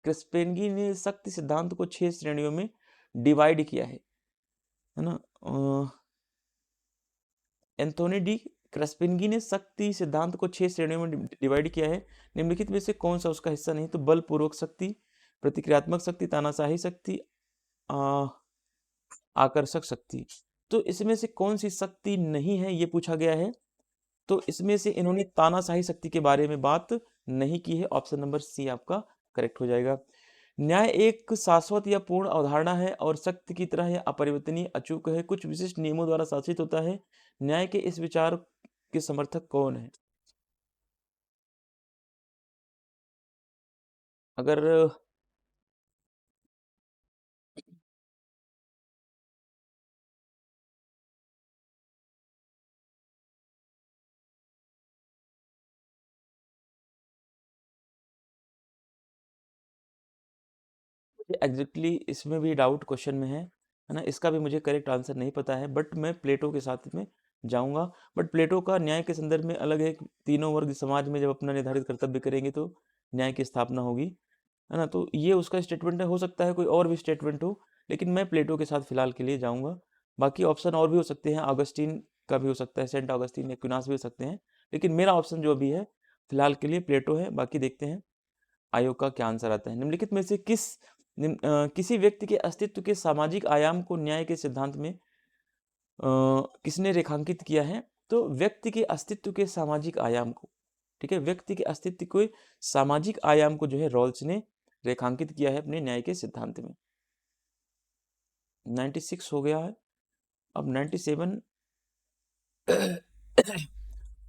क्रिस्पेनगी ने शक्ति सिद्धांत को 6 श्रेणियों में डिवाइड किया है ना। एंथोनी डी क्रिस्पेनगी ने शक्ति सिद्धांत को 6 श्रेणियों में डिवाइड किया है। निम्नलिखित में से कौन सा उसका हिस्सा नहीं, तो बलपूर्वक शक्ति, प्रतिक्रियात्मक शक्ति, तानाशाही शक्ति, आकर्षक शक्ति। तो इसमें से कौन सी शक्ति नहीं है ये पूछा गया है, तो इसमें से इन्होंने तानाशाही शक्ति के बारे में बात नहीं की है, ऑप्शन नंबर सी आपका करेक्ट हो जाएगा। न्याय एक शाश्वत या पूर्ण अवधारणा है और सत्य की तरह यह अपरिवर्तनीय, अचूक है, कुछ विशिष्ट नियमों द्वारा शासित होता है। न्याय के इस विचार के समर्थक कौन है? अगर एग्जैक्टली इसमें भी डाउट क्वेश्चन में है ना, इसका भी मुझे करेक्ट आंसर नहीं पता है, बट मैं प्लेटो के साथ में जाऊंगा। बट प्लेटो का न्याय के संदर्भ में अलग है कि तीनों वर्ग समाज में जब अपना निर्धारित कर्तव्य करेंगे तो न्याय की स्थापना होगी, है ना। तो ये उसका स्टेटमेंट है, हो सकता है कोई और भी स्टेटमेंट हो, लेकिन मैं प्लेटो के साथ फिलहाल के लिए जाऊंगा। बाकी ऑप्शन और भी हो सकते हैं, ऑगस्टीन का भी हो सकता है, सेंट ऑगस्टीन, एक्विनास भी हो सकते हैं, लेकिन मेरा ऑप्शन जो अभी है फिलहाल के लिए प्लेटो है। बाकी देखते हैं आयोग का क्या आंसर आता है। निम्नलिखित में से किसी व्यक्ति के अस्तित्व के सामाजिक आयाम को न्याय के सिद्धांत में किसने रेखांकित किया है? तो व्यक्ति के अस्तित्व के सामाजिक आयाम को, ठीक है, व्यक्ति के अस्तित्व के सामाजिक आयाम को जो है रॉल्स ने रेखांकित किया है अपने न्याय के सिद्धांत में। 96 हो गया है, अब 97।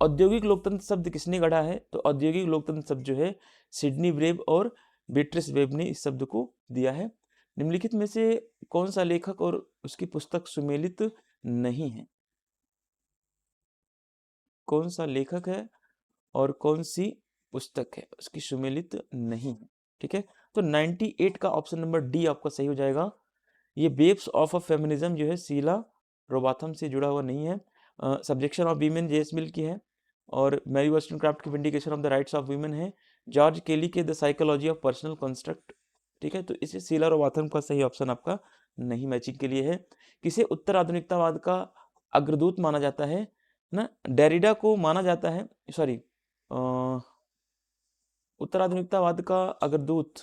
औद्योगिक लोकतंत्र शब्द किसने गढ़ा है? तो औद्योगिक लोकतंत्र शब्द जो है सिडनी वेब और बेट्रिस वेब ने इस शब्द को दिया है। निम्नलिखित में से कौन सा लेखक और उसकी पुस्तक सुमेलित नहीं है? कौन सा लेखक है और कौन सी पुस्तक है उसकी सुमेलित नहीं है? ठीक है, तो 98 का ऑप्शन नंबर डी आपका सही हो जाएगा। ये बेब्स ऑफ अ फेमिनिज्म जो है शीला रोबाथम से जुड़ा हुआ नहीं है। सब्जेक्शन ऑफ वीमेन जेस मिल की है, और मैरी वॉस्टनक्राफ्ट की vindication of the rights of women है। जॉर्ज केली के the psychology of personal construct, ठीक है, तो इसे शीला रोबाथम का सही ऑप्शन आपका नहीं मैचिंग के लिए है। किसे उत्तर आधुनिकतावाद का अग्रदूत माना जाता है? ना, डेरिडा को माना जाता है, सॉरी, उत्तर आधुनिकतावाद का अग्रदूत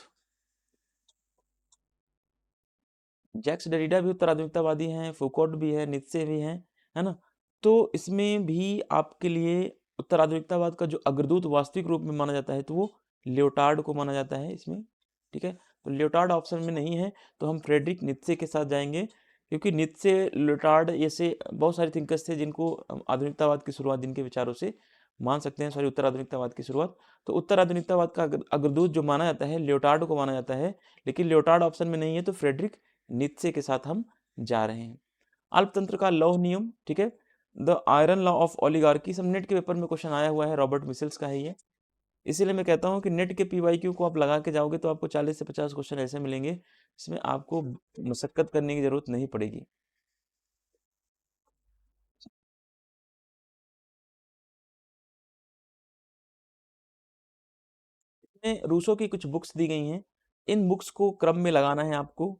जैक्स डेरिडा भी उत्तर आधुनिकतावादी हैं, फुकोट भी है, नीत्शे भी हैं, है ना। तो इसमें भी आपके लिए उत्तर आधुनिकतावाद का जो अग्रदूत वास्तविक रूप में माना जाता है तो वो लियोटार्ड को माना जाता है इसमें, ठीक है। तो लियोटार्ड ऑप्शन में नहीं है, तो हम फ्रेडरिक नीत्शे के साथ जाएंगे, क्योंकि नीत्शे, लियोटार्ड ऐसे बहुत सारे थिंकर्स थे जिनको आधुनिकतावाद की शुरुआत जिनके विचारों से मान सकते हैं, सॉरी, उत्तर आधुनिकतावाद की शुरुआत। तो उत्तर आधुनिकतावाद का अग्रदूत जो माना जाता है लियोटार्ड को माना जाता है, लेकिन लियोटार्ड ऑप्शन में नहीं है, तो फ्रेडरिक नीत्शे के साथ हम जा रहे हैं। अल्पतंत्र का लौह नियम, ठीक है, the iron law of oligarchy, सब नेट के पेपर में क्वेश्चन आया हुआ है, रॉबर्ट मिशेल्स का है ये। इसीलिए मैं कहता हूँ कि नेट के पीवाईक्यू को आप लगा के जाओगे तो आपको 40 से 50 क्वेश्चन ऐसे मिलेंगे, इसमें आपको मशक्कत करने की जरूरत नहीं पड़ेगी। इसमें रूसो की कुछ बुक्स दी गई हैं, इन बुक्स को क्रम में लगाना है आपको।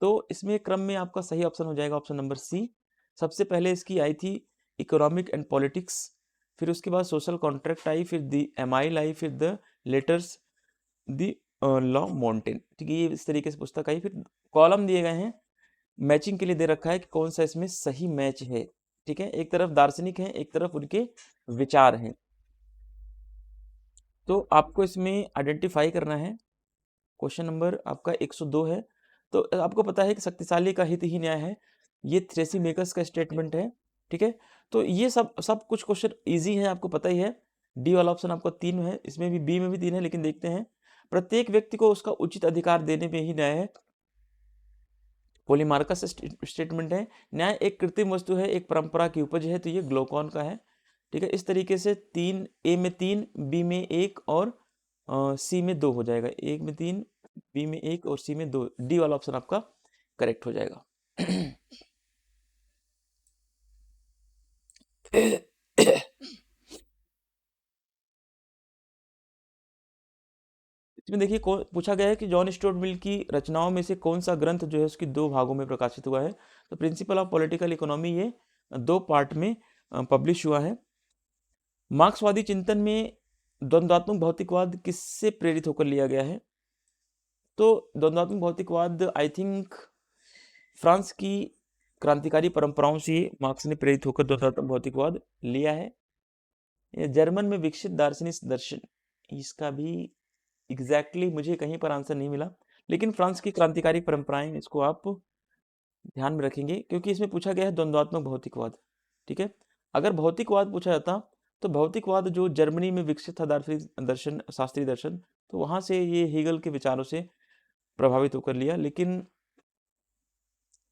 तो इसमें क्रम में आपका सही ऑप्शन हो जाएगा ऑप्शन नंबर सी। सबसे पहले इसकी आई थी इकोनॉमिक एंड पॉलिटिक्स, फिर उसके बाद सोशल कॉन्ट्रैक्ट आई, फिर दी एमाइल आई, फिर द लेटर्स दी लॉ मॉन्टेन, ठीक है, ये इस तरीके से पुस्तक आई। फिर कॉलम दिए गए हैं, मैचिंग के लिए दे रखा है कि कौन सा इसमें सही मैच है, ठीक है। एक तरफ दार्शनिक है, एक तरफ उनके विचार हैं, तो आपको इसमें आइडेंटिफाई करना है। क्वेश्चन नंबर आपका 102 है। तो आपको पता है कि शक्तिशाली का हित ही न्याय है, ये थ्रेसी मेकर्स का स्टेटमेंट है, ठीक है। तो ये सब सब कुछ क्वेश्चन इजी है, आपको पता ही है। डी वाला ऑप्शन आपका 3 है, इसमें भी बी में भी 3 है, लेकिन देखते हैं। प्रत्येक व्यक्ति को उसका उचित अधिकार देने में ही न्याय है, पोलीमार्कस स्टेटमेंट है। न्याय एक कृत्रिम वस्तु है, एक परंपरा की उपज है, तो ये ग्लोकॉन का है, ठीक है। इस तरीके से 3, ए में 3, बी में 1 और सी में 2 हो जाएगा। ए में 3, बी में 1 और सी में 2, डी वाला ऑप्शन आपका करेक्ट हो जाएगा। इसमें देखिए पूछा गया है कि जॉन स्टुअर्ट मिल की रचनाओं में से कौन सा ग्रंथ जो है उसकी 2 भागों में प्रकाशित हुआ है? तो प्रिंसिपल ऑफ पॉलिटिकल इकोनॉमी ये 2 पार्ट में पब्लिश हुआ है। मार्क्सवादी चिंतन में द्वंद्वात्मक भौतिकवाद किससे प्रेरित होकर लिया गया है? तो द्वंद्वात्मक भौतिकवाद आई थिंक फ्रांस की क्रांतिकारी परंपराओं से मार्क्स ने प्रेरित होकर द्वंद्वात्मक भौतिकवाद लिया है। ये जर्मन में विकसित दार्शनिक दर्शन, इसका भी एग्जैक्टली मुझे कहीं पर आंसर नहीं मिला, लेकिन फ्रांस की क्रांतिकारी परंपराएं, इसको आप ध्यान में रखेंगे, क्योंकि इसमें पूछा गया है द्वंद्वात्मक भौतिकवाद। ठीक है, अगर भौतिकवाद पूछा जाता तो भौतिकवाद जो जर्मनी में विकसित था दार्शनिक दर्शन, शास्त्रीय दर्शन, तो वहां से ये हेगल के विचारों से प्रभावित होकर लिया। लेकिन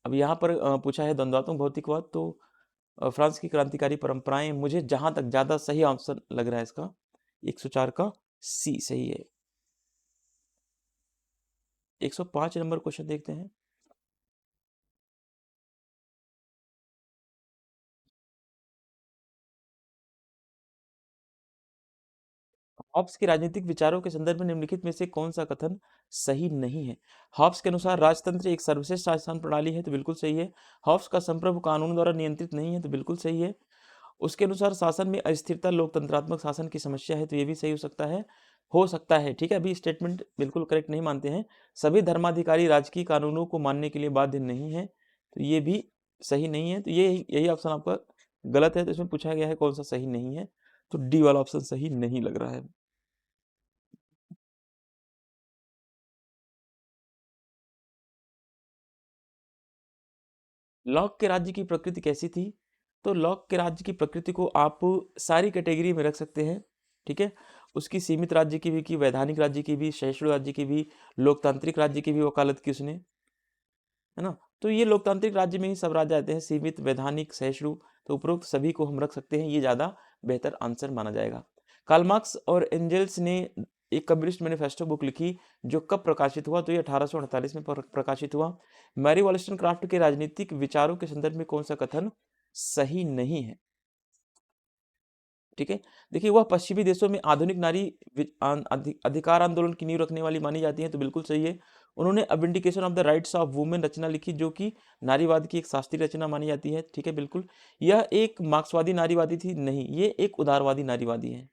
अब यहाँ पर पूछा है द्वंद्वात्मक भौतिकवाद, तो फ्रांस की क्रांतिकारी परंपराएं, मुझे जहां तक ज्यादा सही आंसर लग रहा है इसका 104 का सी सही है। 105 नंबर क्वेश्चन देखते हैं। हॉब्स के राजनीतिक विचारों के संदर्भ में निम्नलिखित में से कौन सा कथन सही नहीं है? हॉब्स के अनुसार राजतंत्र एक सर्वश्रेष्ठ शासन प्रणाली है, तो बिल्कुल सही है। हॉब्स का संप्रभु कानून द्वारा नियंत्रित नहीं है, तो बिल्कुल सही है। उसके अनुसार शासन में अस्थिरता लोकतंत्रात्मक शासन की समस्या है, तो ये भी सही हो सकता है। ठीक है, अभी स्टेटमेंट बिल्कुल करेक्ट नहीं मानते हैं। सभी धर्माधिकारी राजकीय कानूनों को मानने के लिए बाध्य नहीं है, तो ये भी सही नहीं है। तो ये यही ऑप्शन आपका गलत है। तो इसमें पूछा गया है कौन सा सही नहीं है, तो डी वाला ऑप्शन सही नहीं लग रहा है। लॉक के राज्य की प्रकृति कैसी थी? तो लॉक के राज्य की प्रकृति को आप सारी कैटेगरी में रख सकते हैं। ठीक है, उसकी सीमित राज्य की भी की, वैधानिक राज्य की भी, सहिष्णु राज्य की भी, लोकतांत्रिक राज्य की भी वकालत की उसने, है ना। तो ये लोकतांत्रिक राज्य में ही सब राज्य आते हैं, सीमित, वैधानिक, सहिष्णु, तो उपरोक्त सभी को हम रख सकते हैं, ये ज़्यादा बेहतर आंसर माना जाएगा। कार्ल मार्क्स और एंजेल्स ने एक कम्युनिस्ट मैनिफेस्टो बुक लिखी, जो कब प्रकाशित हुआ? तो ये 1848 में प्रकाशित हुआ। मैरी वॉलस्टनक्राफ्ट के राजनीतिक विचारों के संदर्भ में कौन सा कथन सही नहीं है? ठीक है, देखिए, वह पश्चिमी देशों में आधुनिक नारी अधिकार आंदोलन की नींव रखने वाली मानी जाती है, तो बिल्कुल सही है। उन्होंने a vindication of the rights of women रचना लिखी, जो कि नारीवाद की एक शास्त्रीय रचना मानी जाती है। ठीक है, बिल्कुल। यह एक मार्क्सवादी नारीवादी थी? नहीं, ये एक उदारवादी नारीवादी है।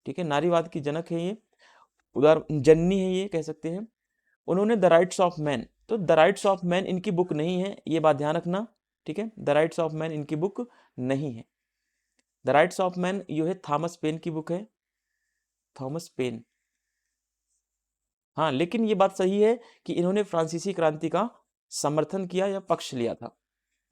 ठीक है, नारीवाद की जनक है ये, उदार जननी है ये, कह सकते हैं। उन्होंने द राइट्स ऑफ मैन, तो द राइट्स ऑफ मैन इनकी बुक नहीं है, ये बात ध्यान रखना। ठीक है, द राइट्स ऑफ मैन इनकी बुक नहीं है। द राइट्स ऑफ मैन ये है थॉमस पेन की बुक है, थॉमस पेन। हाँ, लेकिन ये बात सही है कि इन्होंने फ्रांसीसी क्रांति का समर्थन किया या पक्ष लिया था।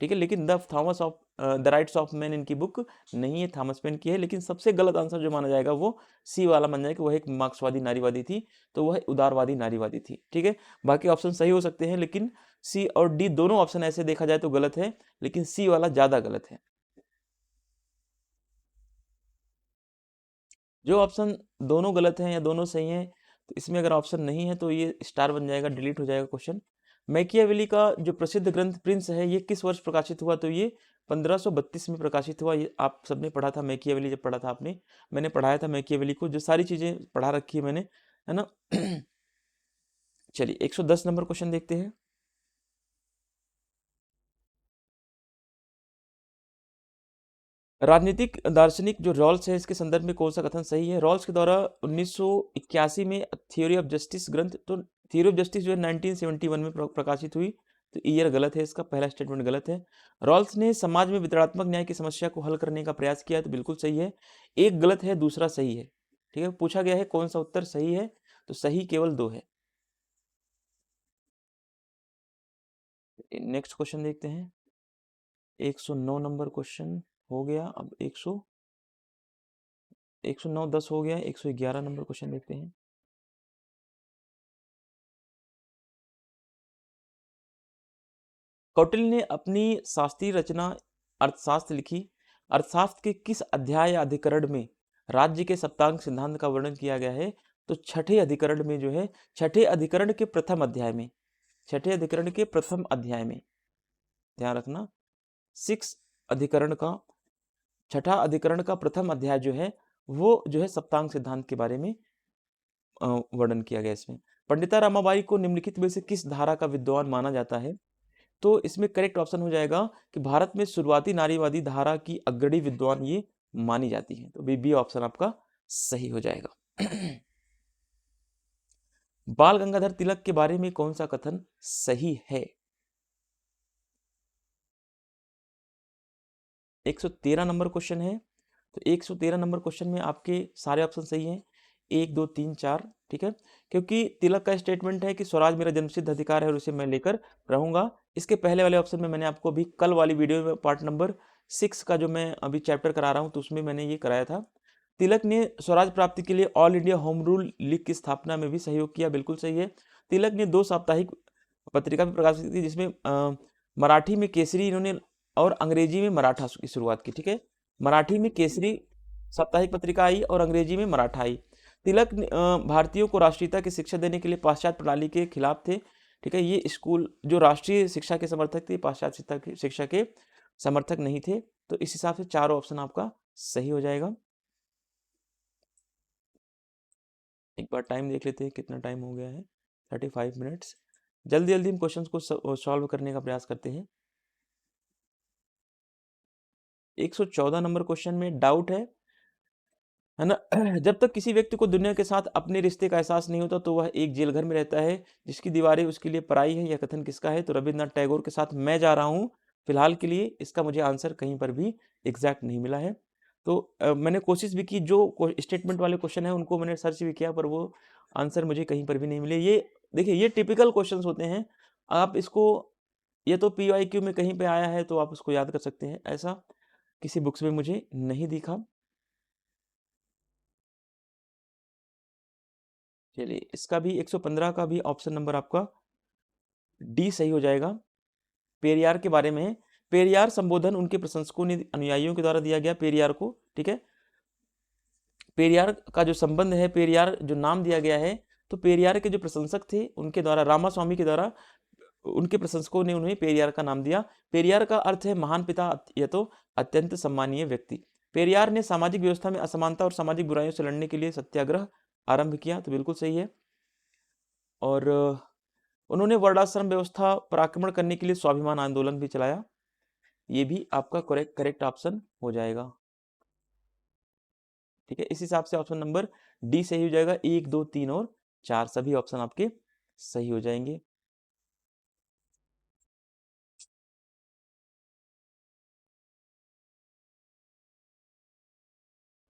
ठीक है, लेकिन द राइट्स ऑफ मैन इनकी बुक नहीं है, थॉमस पेन की है। लेकिन सबसे गलत आंसर जो माना जाएगा वो सी वाला मान जाएगा, वह एक मार्क्सवादी नारीवादी थी, तो वह उदारवादी नारीवादी थी। ठीक है, बाकी ऑप्शन सही हो सकते हैं, लेकिन सी और डी दोनों ऑप्शन ऐसे देखा जाए तो गलत है, लेकिन सी वाला ज्यादा गलत है। जो ऑप्शन दोनों गलत हैं या दोनों सही हैं, तो इसमें अगर ऑप्शन नहीं है तो ये स्टार बन जाएगा, डिलीट हो जाएगा क्वेश्चन। मैकियावेली का जो प्रसिद्ध ग्रंथ प्रिंस है, ये किस वर्ष प्रकाशित हुआ? तो ये 1532 में प्रकाशित हुआ। ये आप सबने पढ़ा था मैकियावेली, जब पढ़ा था आपने, मैंने पढ़ाया था मैकियावेली को, जो सारी चीजें पढ़ा रखी है मैंने, है ना। चलिए 110 नंबर क्वेश्चन देखते हैं। राजनीतिक दार्शनिक जो रॉल्स है, इसके संदर्भ में कौन सा कथन सही है? रॉल्स के द्वारा 1981 में थ्योरी ऑफ जस्टिस ग्रंथ, तो थ्योरी ऑफ जस्टिस जो है 1971 में प्रकाशित हुई, तो ईयर गलत है, इसका पहला स्टेटमेंट गलत है। रॉल्स ने समाज में वितरणात्मक न्याय की समस्या को हल करने का प्रयास किया है, तो बिल्कुल सही है। एक गलत है, दूसरा सही है। ठीक है, पूछा गया है कौन सा उत्तर सही है, तो सही केवल दो है। नेक्स्ट क्वेश्चन देखते हैं। 109 नंबर क्वेश्चन हो गया। अब 109 10 हो गया, 111 नंबर क्वेश्चन देखते हैं। कौटिल्य ने अपनी शास्त्रीय रचना अर्थशास्त्र लिखी। अर्थशास्त्र के किस अध्याय या अधिकरण में राज्य के सप्तांग सिद्धांत का वर्णन किया गया है? तो छठे अधिकरण में जो है, छठे अधिकरण के प्रथम अध्याय में, छठे अधिकरण के प्रथम अध्याय में, ध्यान रखना, सिक्स अधिकरण का छठा अधिकरण का प्रथम अध्याय जो है, वो जो है सप्तांग सिद्धांत के बारे में वर्णन किया गया इसमें। पंडिता रामाबाई को निम्नलिखित में से किस धारा का विद्वान माना जाता है? तो इसमें करेक्ट ऑप्शन हो जाएगा कि भारत में शुरुआती नारीवादी धारा की अग्रणी विद्वान ये मानी जाती है, तो बी ऑप्शन आपका सही हो जाएगा। बाल गंगाधर तिलक के बारे में कौन सा कथन सही है? 113 नंबर क्वेश्चन है। तो 113 नंबर क्वेश्चन में आपके सारे ऑप्शन सही हैं, 1 2 3 4, ठीक है, क्योंकि तिलक का स्टेटमेंट है कि स्वराज मेरा जन्मसिद्ध अधिकार है और उसे मैं लेकर रहूंगा। इसके पहले वाले ऑप्शन में मैंने आपको अभी कल वाली वीडियो में पार्ट नंबर 6 का जो मैं अभी चैप्टर करा रहा हूँ तो उसमें मैंने ये कराया था। तिलक ने स्वराज प्राप्ति के लिए all India home rule league की स्थापना में भी सहयोग किया, बिल्कुल सही है। तिलक ने 2 साप्ताहिक पत्रिका भी प्रकाशित की, जिसमें मराठी में केसरी इन्होंने और अंग्रेजी में मराठा की शुरुआत की। ठीक है, मराठी में केसरी साप्ताहिक पत्रिका आई और अंग्रेजी में मराठा आई। तिलक भारतीयों को राष्ट्रीयता की शिक्षा देने के लिए पाश्चात्य प्रणाली के खिलाफ थे। ठीक है, ये स्कूल जो राष्ट्रीय शिक्षा के समर्थक थे, पाश्चात्य शिक्षा के समर्थक नहीं थे। तो इस हिसाब से चारों ऑप्शन आपका सही हो जाएगा। एक बार टाइम देख लेते हैं कितना टाइम हो गया है, 35 मिनट्स। जल्दी जल्दी हम क्वेश्चंस को सॉल्व करने का प्रयास करते हैं। 114 नंबर क्वेश्चन में डाउट है ना। जब तक किसी व्यक्ति को दुनिया के साथ अपने रिश्ते का एहसास नहीं होता तो वह एक जेल घर में रहता है जिसकी दीवारें उसके लिए पराई है। यह कथन किसका है? तो रविन्द्रनाथ टैगोर के साथ मैं जा रहा हूँ फिलहाल के लिए। इसका मुझे आंसर कहीं पर भी एग्जैक्ट नहीं मिला है। तो मैंने कोशिश भी की, जो स्टेटमेंट वाले क्वेश्चन है उनको मैंने सर्च भी किया, पर वो आंसर मुझे कहीं पर भी नहीं मिले। ये देखिए, ये टिपिकल क्वेश्चंस होते हैं। आप इसको, ये तो PYQ में कहीं पे आया है तो आप उसको याद कर सकते हैं, ऐसा किसी बुक्स में मुझे नहीं दिखा। चलिए, इसका भी 115 का भी ऑप्शन नंबर आपका डी सही हो जाएगा। पेरियार के बारे में है। पेरियार संबोधन उनके प्रशंसकों ने अनुयायियों के द्वारा दिया गया पेरियार को। ठीक है, पेरियार का जो संबंध है, पेरियार जो नाम दिया गया है, तो पेरियार के जो प्रशंसक थे उनके द्वारा, रामास्वामी के द्वारा, उनके प्रशंसकों ने उन्हें पेरियार का नाम दिया। पेरियार का अर्थ है महान पिता या तो अत्यंत सम्मानीय व्यक्ति। पेरियार ने सामाजिक व्यवस्था में असमानता और सामाजिक बुराइयों से लड़ने के लिए सत्याग्रह आरंभ किया, तो बिल्कुल सही है। और उन्होंने वर्णाश्रम व्यवस्था पर आक्रमण करने के लिए स्वाभिमान आंदोलन भी चलाया। ये भी आपका करेक्ट ऑप्शन हो जाएगा। ठीक है, इस हिसाब से ऑप्शन नंबर डी सही हो जाएगा। 1, 2, 3 और 4 सभी ऑप्शन आपके सही हो जाएंगे।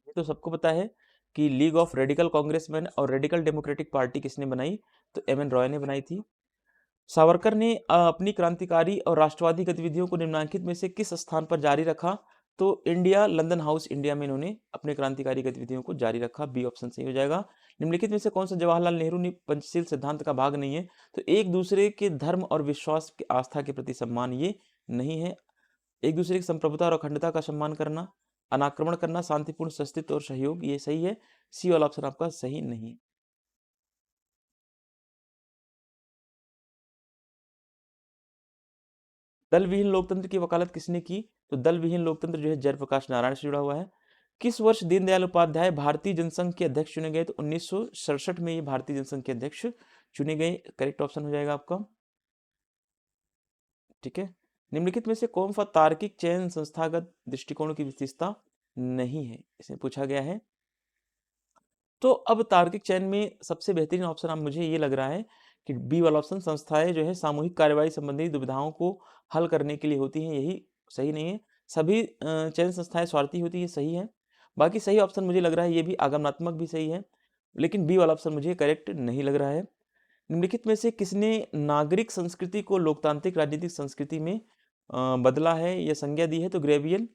ये तो सबको पता है कि लीग ऑफ रेडिकल कांग्रेसमैन और रेडिकल डेमोक्रेटिक पार्टी किसने बनाई? तो MN रॉय ने बनाई थी। सावरकर ने अपनी क्रांतिकारी और राष्ट्रवादी गतिविधियों को निम्नलिखित में से किस स्थान पर जारी रखा? तो इंडिया, लंदन हाउस इंडिया में इन्होंने अपने क्रांतिकारी गतिविधियों को जारी रखा। बी ऑप्शन सही हो जाएगा। निम्नलिखित में से कौन सा जवाहरलाल नेहरू ने पंचशील सिद्धांत का भाग नहीं है? तो एक दूसरे के धर्म और विश्वास की आस्था के प्रति सम्मान, ये नहीं है। एक दूसरे की संप्रभुता और अखंडता का सम्मान करना, अनाक्रमण करना, शांतिपूर्ण सस्तित्व और सहयोग, ये सही है। सी वाला ऑप्शन आपका सही नहीं। दल विहीन लोकतंत्र की वकालत किसने की? तो दल विहीन लोकतंत्र जो है जयप्रकाश नारायण से जुड़ा हुआ है। किस वर्ष दीनदयाल उपाध्याय भारतीय जनसंघ के अध्यक्ष चुने गए? तो 1967 में ये भारतीय जनसंघ के अध्यक्ष चुने गए। करेक्ट ऑप्शन हो जाएगा आपका। ठीक है, निम्नलिखित में से कौन सा तार्किक चयन संस्थागत दृष्टिकोण की विशेषता नहीं है? इसमें पूछा गया है। तो अब तार्किक चयन में सबसे बेहतरीन ऑप्शन अब मुझे ये लग रहा है कि बी वाला ऑप्शन, संस्थाएं जो है सामूहिक कार्यवाही संबंधी दुविधाओं को हल करने के लिए होती हैं, यही सही नहीं है। सभी चयन संस्थाएं स्वार्थी होती है, सही है। बाकी सही ऑप्शन मुझे लग रहा है ये भी आगमनात्मक भी सही है, लेकिन बी वाला ऑप्शन मुझे करेक्ट नहीं लग रहा है। निम्नलिखित में से किसने नागरिक संस्कृति को लोकतांत्रिक राजनीतिक संस्कृति में बदला है या संज्ञा दी है? तो ग्रेवियन,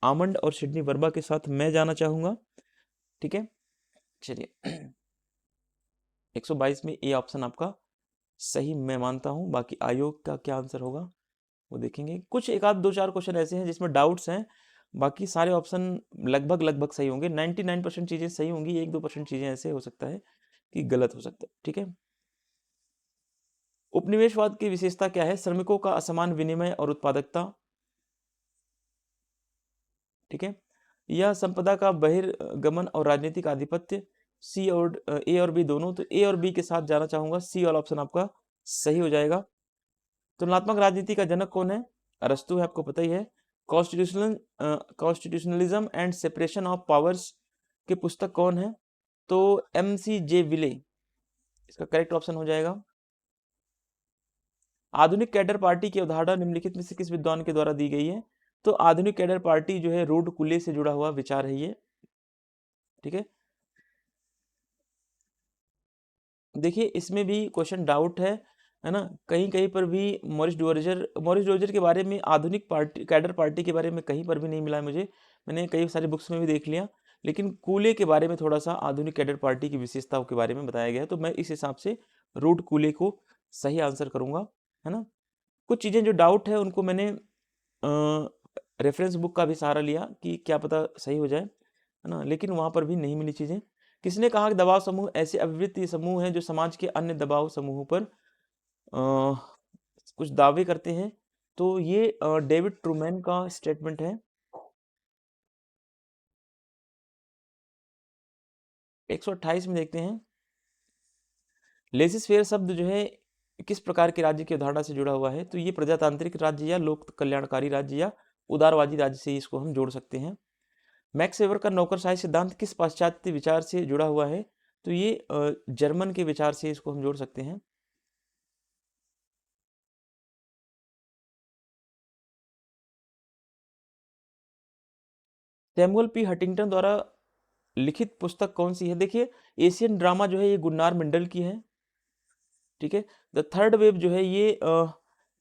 आमंड और सिडनी वर्मा के साथ मैं जाना चाहूंगा। ठीक है, चलिए 122 में ए ऑप्शन आपका सही मैं मानता हूं। बाकी आयोग का क्या आंसर होगा वो देखेंगे। कुछ एक आध दो चार क्वेश्चन ऐसे हैं जिसमें डाउट्स हैं, बाकी सारे ऑप्शन लगभग लगभग सही होंगे। 99% चीजें सही होंगी, 1-2% चीजें ऐसे हो सकता है कि गलत हो सकता है। ठीक है, उपनिवेशवाद की विशेषता क्या है? श्रमिकों का असमान विनिमय और उत्पादकता। ठीक है, यह संपदा का बहिर्गमन और राजनीतिक आधिपत्य। सी और ए और बी दोनों, तो ए और बी के साथ जाना चाहूंगा। सी वाला ऑप्शन आपका सही हो जाएगा। तुलनात्मक राजनीति का जनक कौन है? अरस्तू है, आपको पता ही है। Constitutionalism and separation of powers के पुस्तक कौन है? तो MCJ विले इसका करेक्ट ऑप्शन हो जाएगा। आधुनिक कैडर पार्टी की अवधारणा निम्नलिखित में से किस विद्वान के द्वारा दी गई है? तो आधुनिक कैडर पार्टी जो है रूड कुले से जुड़ा हुआ विचार है ये। ठीक है, देखिए इसमें भी क्वेश्चन डाउट है ना। कहीं कहीं पर भी मॉरिस डोजर के बारे में, आधुनिक पार्टी कैडर पार्टी के बारे में कहीं पर भी नहीं मिला है मुझे। मैंने कई सारी बुक्स में भी देख लिया, लेकिन कूले के बारे में थोड़ा सा आधुनिक कैडर पार्टी की विशेषताओं के बारे में बताया गया है, तो मैं इस हिसाब से रूड कूले को सही आंसर करूंगा, है ना। कुछ चीज़ें जो डाउट है उनको मैंने रेफरेंस बुक का भी सहारा लिया कि क्या पता सही हो जाए, है ना, लेकिन वहाँ पर भी नहीं मिली चीज़ें। किसने कहा कि दबाव समूह ऐसे अभिवृत्ति समूह हैं जो समाज के अन्य दबाव समूहों पर कुछ दावे करते हैं? तो ये डेविड ट्रूमैन का स्टेटमेंट है। 128 में देखते हैं, लेजिस फेयर शब्द जो है किस प्रकार के राज्य की अवधारणा से जुड़ा हुआ है? तो ये प्रजातांत्रिक राज्य या लोक कल्याणकारी राज्य या उदारवादी राज्य से इसको हम जोड़ सकते हैं। मैक्स वेबर का नौकरशाही सिद्धांत किस पाश्चात्य विचार से जुड़ा हुआ है? तो ये जर्मन के विचार से इसको हम जोड़ सकते हैं। सैमुअल पी हंटिंगटन द्वारा लिखित पुस्तक कौन सी है? देखिए एशियन ड्रामा जो है ये गुन्नार मंडल की है, ठीक है। द थर्ड वेव जो है ये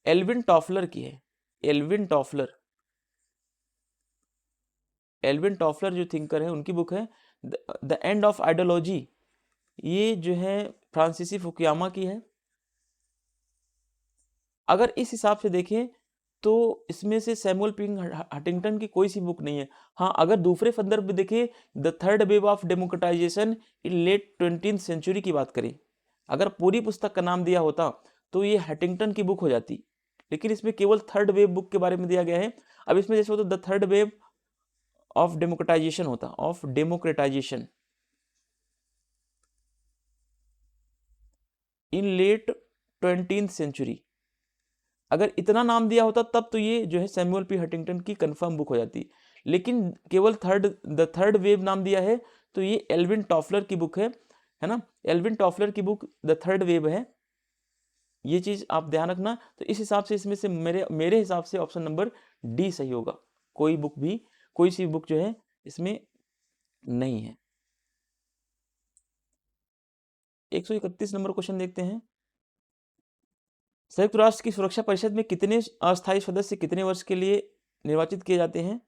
एल्विन टॉफलर की है। एल्विन टॉफलर, एल्विन टॉफलर जो थिंकर है उनकी बुक है। द एंड ऑफ आइडियोलॉजी, ये जो है फ्रांसीसी फुकुयामा की है। अगर इस हिसाब से देखें तो इसमें से सैमुअल पिंग हंटिंगटन की कोई सी बुक नहीं है। हाँ, अगर दूसरे संदर्भ में देखें, the third wave of democratisation in late 20th century की बात करें, अगर पूरी पुस्तक का नाम दिया होता तो ये हंटिंगटन की बुक हो जाती, लेकिन इसमें केवल थर्ड वेव बुक के बारे में दिया गया है। अब इसमें जैसे होता the third wave of democratization होता, of democratisation in late 20th century, अगर इतना नाम दिया होता तब तो ये जो है सैमुअल पी हंटिंगटन की कंफर्म बुक हो जाती, लेकिन केवल द थर्ड वेव नाम दिया है, तो ये एल्विन टॉफलर की बुक है ना। एल्विन टॉफलर की बुक द थर्ड वेव है, ये चीज आप ध्यान रखना। तो इस हिसाब से इसमें से मेरे मेरे हिसाब से ऑप्शन नंबर डी सही होगा। कोई बुक भी, कोई सी बुक जो है इसमें नहीं है। 131 नंबर क्वेश्चन देखते हैं, संयुक्त राष्ट्र की सुरक्षा परिषद में कितने अस्थायी सदस्य कितने वर्ष के लिए निर्वाचित किए जाते हैं?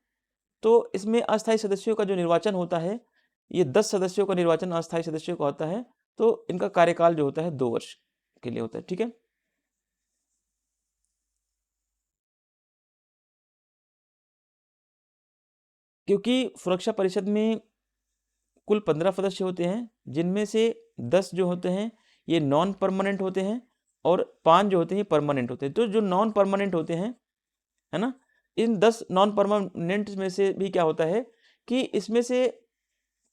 तो इसमें अस्थायी सदस्यों का जो निर्वाचन होता है, ये 10 सदस्यों का निर्वाचन अस्थायी सदस्यों का होता है, तो इनका कार्यकाल जो होता है 2 वर्ष के लिए होता है, ठीक है। क्योंकि सुरक्षा परिषद में कुल 15 सदस्य होते हैं, जिनमें से 10 जो होते हैं ये नॉन परमानेंट होते हैं और 5 जो होते हैं परमानेंट होते हैं। तो जो नॉन परमानेंट होते हैं, है ना, इन 10 नॉन परमानेंट में से भी क्या होता है कि इसमें से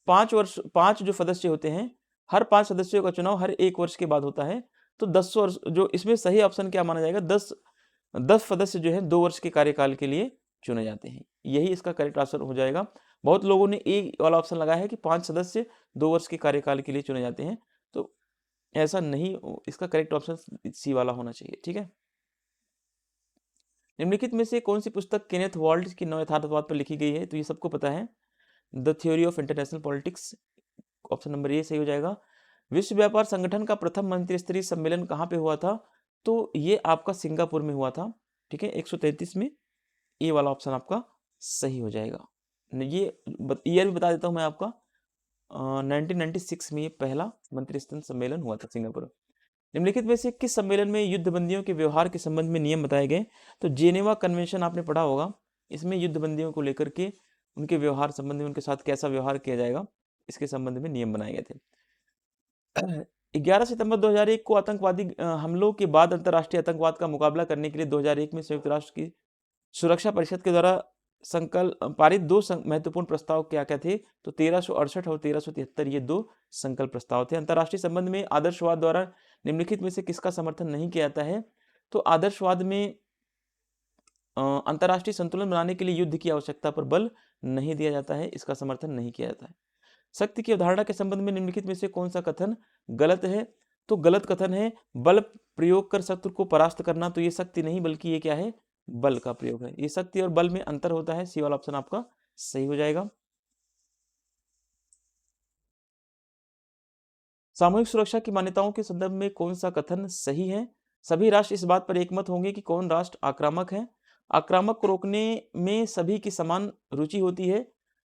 5 जो सदस्य होते हैं, हर 5 सदस्यों का चुनाव हर 1 वर्ष के बाद होता है। तो 10 वर्ष, जो इसमें सही ऑप्शन क्या माना जाएगा, 10 सदस्य जो है 2 वर्ष के कार्यकाल के लिए चुने जाते हैं, यही इसका करेक्ट आंसर हो जाएगा। बहुत लोगों ने ए वाला ऑप्शन लगाया है कि 5 सदस्य 2 वर्ष के कार्यकाल के लिए चुने जाते हैं, तो ऐसा नहीं, इसका करेक्ट ऑप्शन सी वाला होना चाहिए, ठीक है। निम्नलिखित में से कौन सी पुस्तक केनेथ वॉल्ट की नव यथार्थवाद पर लिखी गई है? तो ये सबको पता है, the theory of international politics, option number A सही हो जाएगा। विश्व व्यापार संगठन का प्रथम मंत्रिस्तरीय सम्मेलन कहाँ पे हुआ था? तो ये आपका सिंगापुर में हुआ था, ठीक है, 133 में। ए वाला ऑप्शन आपका सही हो जाएगा। ये ईयर भी बता देता हूँ मैं आपका, 1996 में ये पहला मंत्रिस्तरीय सम्मेलन हुआ था सिंगापुर। निम्नलिखित में से किस सम्मेलन में युद्धबंदियों के व्यवहार के संबंध में नियम बताए गए? तो जेनेवा कन्वेंशन आपने पढ़ा होगा, इसमें युद्धबंदियों को लेकर के उनके व्यवहार संबंध में, उनके साथ कैसा व्यवहार किया जाएगा, इसके संबंध में नियम बनाए गए थे। 11 सितंबर 2001 को आतंकवादी हमलों के बाद अंतर्राष्ट्रीय आतंकवाद का मुकाबला करने के लिए 2001 में संयुक्त राष्ट्र की सुरक्षा परिषद के द्वारा संकल्प पारित 2 महत्वपूर्ण प्रस्ताव क्या क्या थे? तो 1368 और 1373 ये 2 संकल्प प्रस्ताव थे। अंतर्राष्ट्रीय संबंध में आदर्शवाद द्वारा निम्नलिखित में से किसका समर्थन नहीं किया जाता है? तो आदर्शवाद में अंतर्राष्ट्रीय संतुलन बनाने के लिए युद्ध की आवश्यकता पर बल नहीं दिया जाता है, इसका समर्थन नहीं किया जाता है। शक्ति की अवधारणा के संबंध में निम्नलिखित में से कौन सा कथन गलत है? तो गलत कथन है बल प्रयोग कर शत्रु को परास्त करना, तो ये शक्ति नहीं बल्कि ये क्या है, बल का प्रयोग है। ये शक्ति और बल में अंतर होता है, सी वाला ऑप्शन आपका सही हो जाएगा। सामूहिक सुरक्षा की मान्यताओं के संदर्भ में कौन सा कथन सही है? सभी राष्ट्र इस बात पर एकमत होंगे कि कौन राष्ट्र आक्रामक है। आक्रामक को रोकने में सभी की समान रुचि होती है।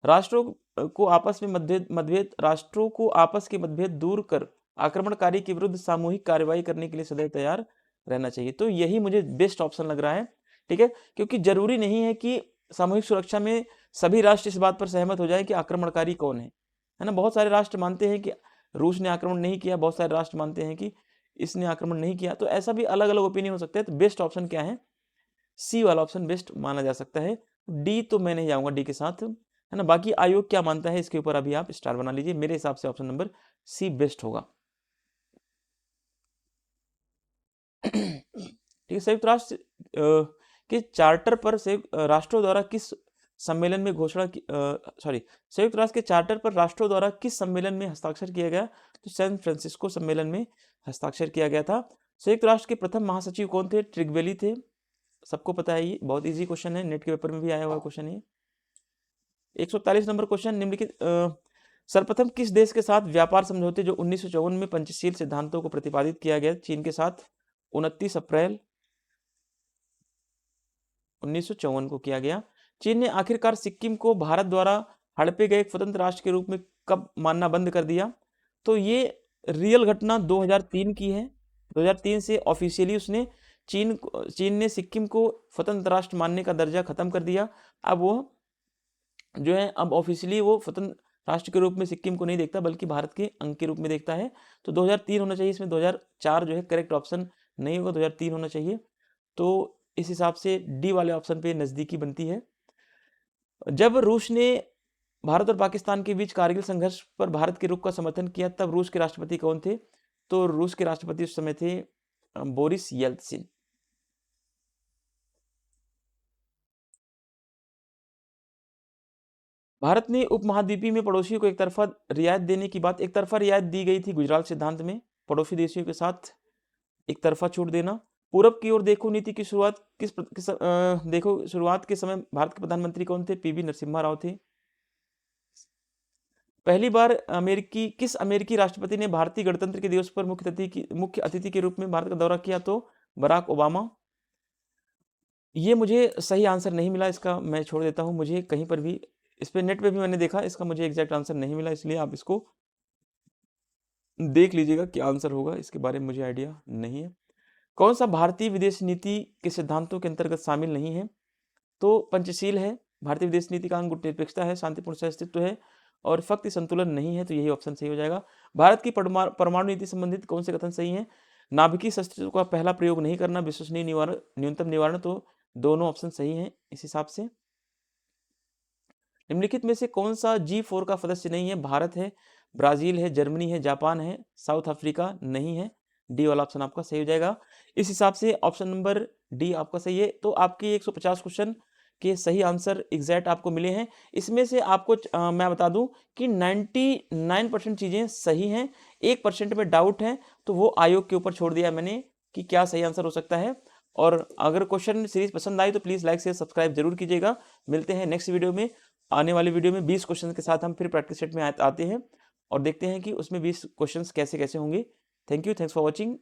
राष्ट्रों को आपस में मतभेद राष्ट्रों को आपस के मतभेद दूर कर आक्रमणकारी के विरुद्ध सामूहिक कार्रवाई करने के लिए सदैव तैयार रहना चाहिए। तो यही मुझे बेस्ट ऑप्शन लग रहा है, ठीक है, क्योंकि जरूरी नहीं है कि सामूहिक सुरक्षा में सभी राष्ट्र इस बात पर सहमत हो जाए कि आक्रमणकारी कौन है ना। बहुत सारे राष्ट्र मानते हैं कि रूस ने आक्रमण नहीं किया, बहुत सारे राष्ट्र मानते हैं कि इसने आक्रमण नहीं किया, तो ऐसा भी अलग अलग ओपिनियन हो सकता है। तो बेस्ट ऑप्शन क्या है? सी वाला ऑप्शन बेस्ट माना जा सकता है। डी तो मैं नहीं जाऊंगा डी के साथ, है ना। बाकी आयोग क्या मानता है इसके ऊपर अभी आप स्टार बना लीजिए। मेरे हिसाब से ऑप्शन नंबर सी बेस्ट होगा। ठीक है। संयुक्त राष्ट्र के चार्टर पर राष्ट्रों द्वारा किस सम्मेलन में घोषणा की संयुक्त राष्ट्र के चार्टर पर राष्ट्रों द्वारा किस सम्मेलन में हस्ताक्षर किया गया? तो सैन फ्रांसिस्को सम्मेलन में हस्ताक्षर किया गया था। संयुक्त राष्ट्र के प्रथम महासचिव कौन थे? ट्रिगवेली थे। सबको पता है, ये बहुत इजी क्वेश्चन है, नेट के पेपर में भी आया हुआ क्वेश्चन है। 141 नंबर क्वेश्चन, निम्नलिखित सर्वप्रथम किस देश के साथ व्यापार समझौते जो 1954 में पंचशील सिद्धांतों को प्रतिपादित किया गया? चीन के साथ 29 अप्रैल 1954 को किया गया। चीन ने आखिरकार सिक्किम को भारत द्वारा हड़पे गए एक स्वतंत्र राष्ट्र के रूप में कब मानना बंद कर दिया? तो ये रियल घटना 2003 की है। 2003 से ऑफिशियली उसने चीन ने सिक्किम को स्वतंत्र राष्ट्र मानने का दर्जा खत्म कर दिया। अब वो जो है अब ऑफिशियली वो स्वतंत्र राष्ट्र के रूप में सिक्किम को नहीं देखता, बल्कि भारत के अंग के रूप में देखता है। तो 2003 होना चाहिए, इसमें 2004 जो है करेक्ट ऑप्शन नहीं होगा, 2003 होना चाहिए। तो इस हिसाब से डी वाले ऑप्शन पे नजदीकी बनती है। जब रूस ने भारत और पाकिस्तान के बीच कारगिल संघर्ष पर भारत के रुख का समर्थन किया, तब रूस के राष्ट्रपति कौन थे? तो रूस के राष्ट्रपति उस समय थे बोरिस येल्त्सिन। भारत ने उपमहाद्वीपीय में पड़ोसियों को एकतरफा रियायत देने की बात, एकतरफा रियायत दी गई थी गुजरात सिद्धांत में, पड़ोसी देशों के साथ एकतरफा छूट देना। पूरब की ओर देखो नीति की शुरुआत देखो शुरुआत के समय भारत के प्रधानमंत्री कौन थे? पीवी नरसिम्हा राव थे। पहली बार किस अमेरिकी राष्ट्रपति ने भारतीय गणतंत्र के दिवस पर मुख्य अतिथि के रूप में भारत का दौरा किया? तो बराक ओबामा। ये मुझे सही आंसर नहीं मिला, इसका मैं छोड़ देता हूं। मुझे कहीं पर भी इस पे नेट पे भी मैंने देखा, इसका मुझे एग्जैक्ट आंसर नहीं मिला, इसलिए आप इसको देख लीजिएगा क्या आंसर होगा, इसके बारे में मुझे आइडिया नहीं है। कौन सा भारतीय विदेश नीति के सिद्धांतों के अंतर्गत शामिल नहीं है? तो पंचशील है। भारतीय विदेश नीति का अंग गुटनिरपेक्षता है, शांतिपूर्ण सहअस्तित्व है और शक्ति संतुलन नहीं है, तो यही ऑप्शन सही हो जाएगा। भारत की परमाणु नीति संबंधित कौन से कथन सही है? नाभिकीय शस्त्र का पहला प्रयोग नहीं करना, विश्वसनीय निवारण, न्यूनतम निवारण, तो दोनों ऑप्शन सही हैं इस हिसाब से। निम्नलिखित में से कौन सा G4 का सदस्य नहीं है? भारत है, ब्राजील है, जर्मनी है, जापान है, साउथ अफ्रीका नहीं है। डी वाला ऑप्शन आपका सही हो जाएगा। इस हिसाब से ऑप्शन नंबर डी आपका सही है। तो आपके 150 क्वेश्चन के सही आंसर एग्जैक्ट आपको मिले हैं। इसमें से आपको मैं बता दूं कि 99% चीजें सही हैं, 1% में डाउट है, तो वो आयोग के ऊपर छोड़ दिया मैंने कि क्या सही आंसर हो सकता है। और अगर क्वेश्चन सीरीज पसंद आई तो प्लीज लाइक शेयर सब्सक्राइब जरूर कीजिएगा। मिलते हैं नेक्स्ट वीडियो में। आने वाली वीडियो में 20 क्वेश्चन के साथ हम फिर प्रैक्टिस सेट में आते हैं और देखते हैं कि उसमें 20 क्वेश्चन कैसे कैसे होंगे। Thank you, thanks for watching.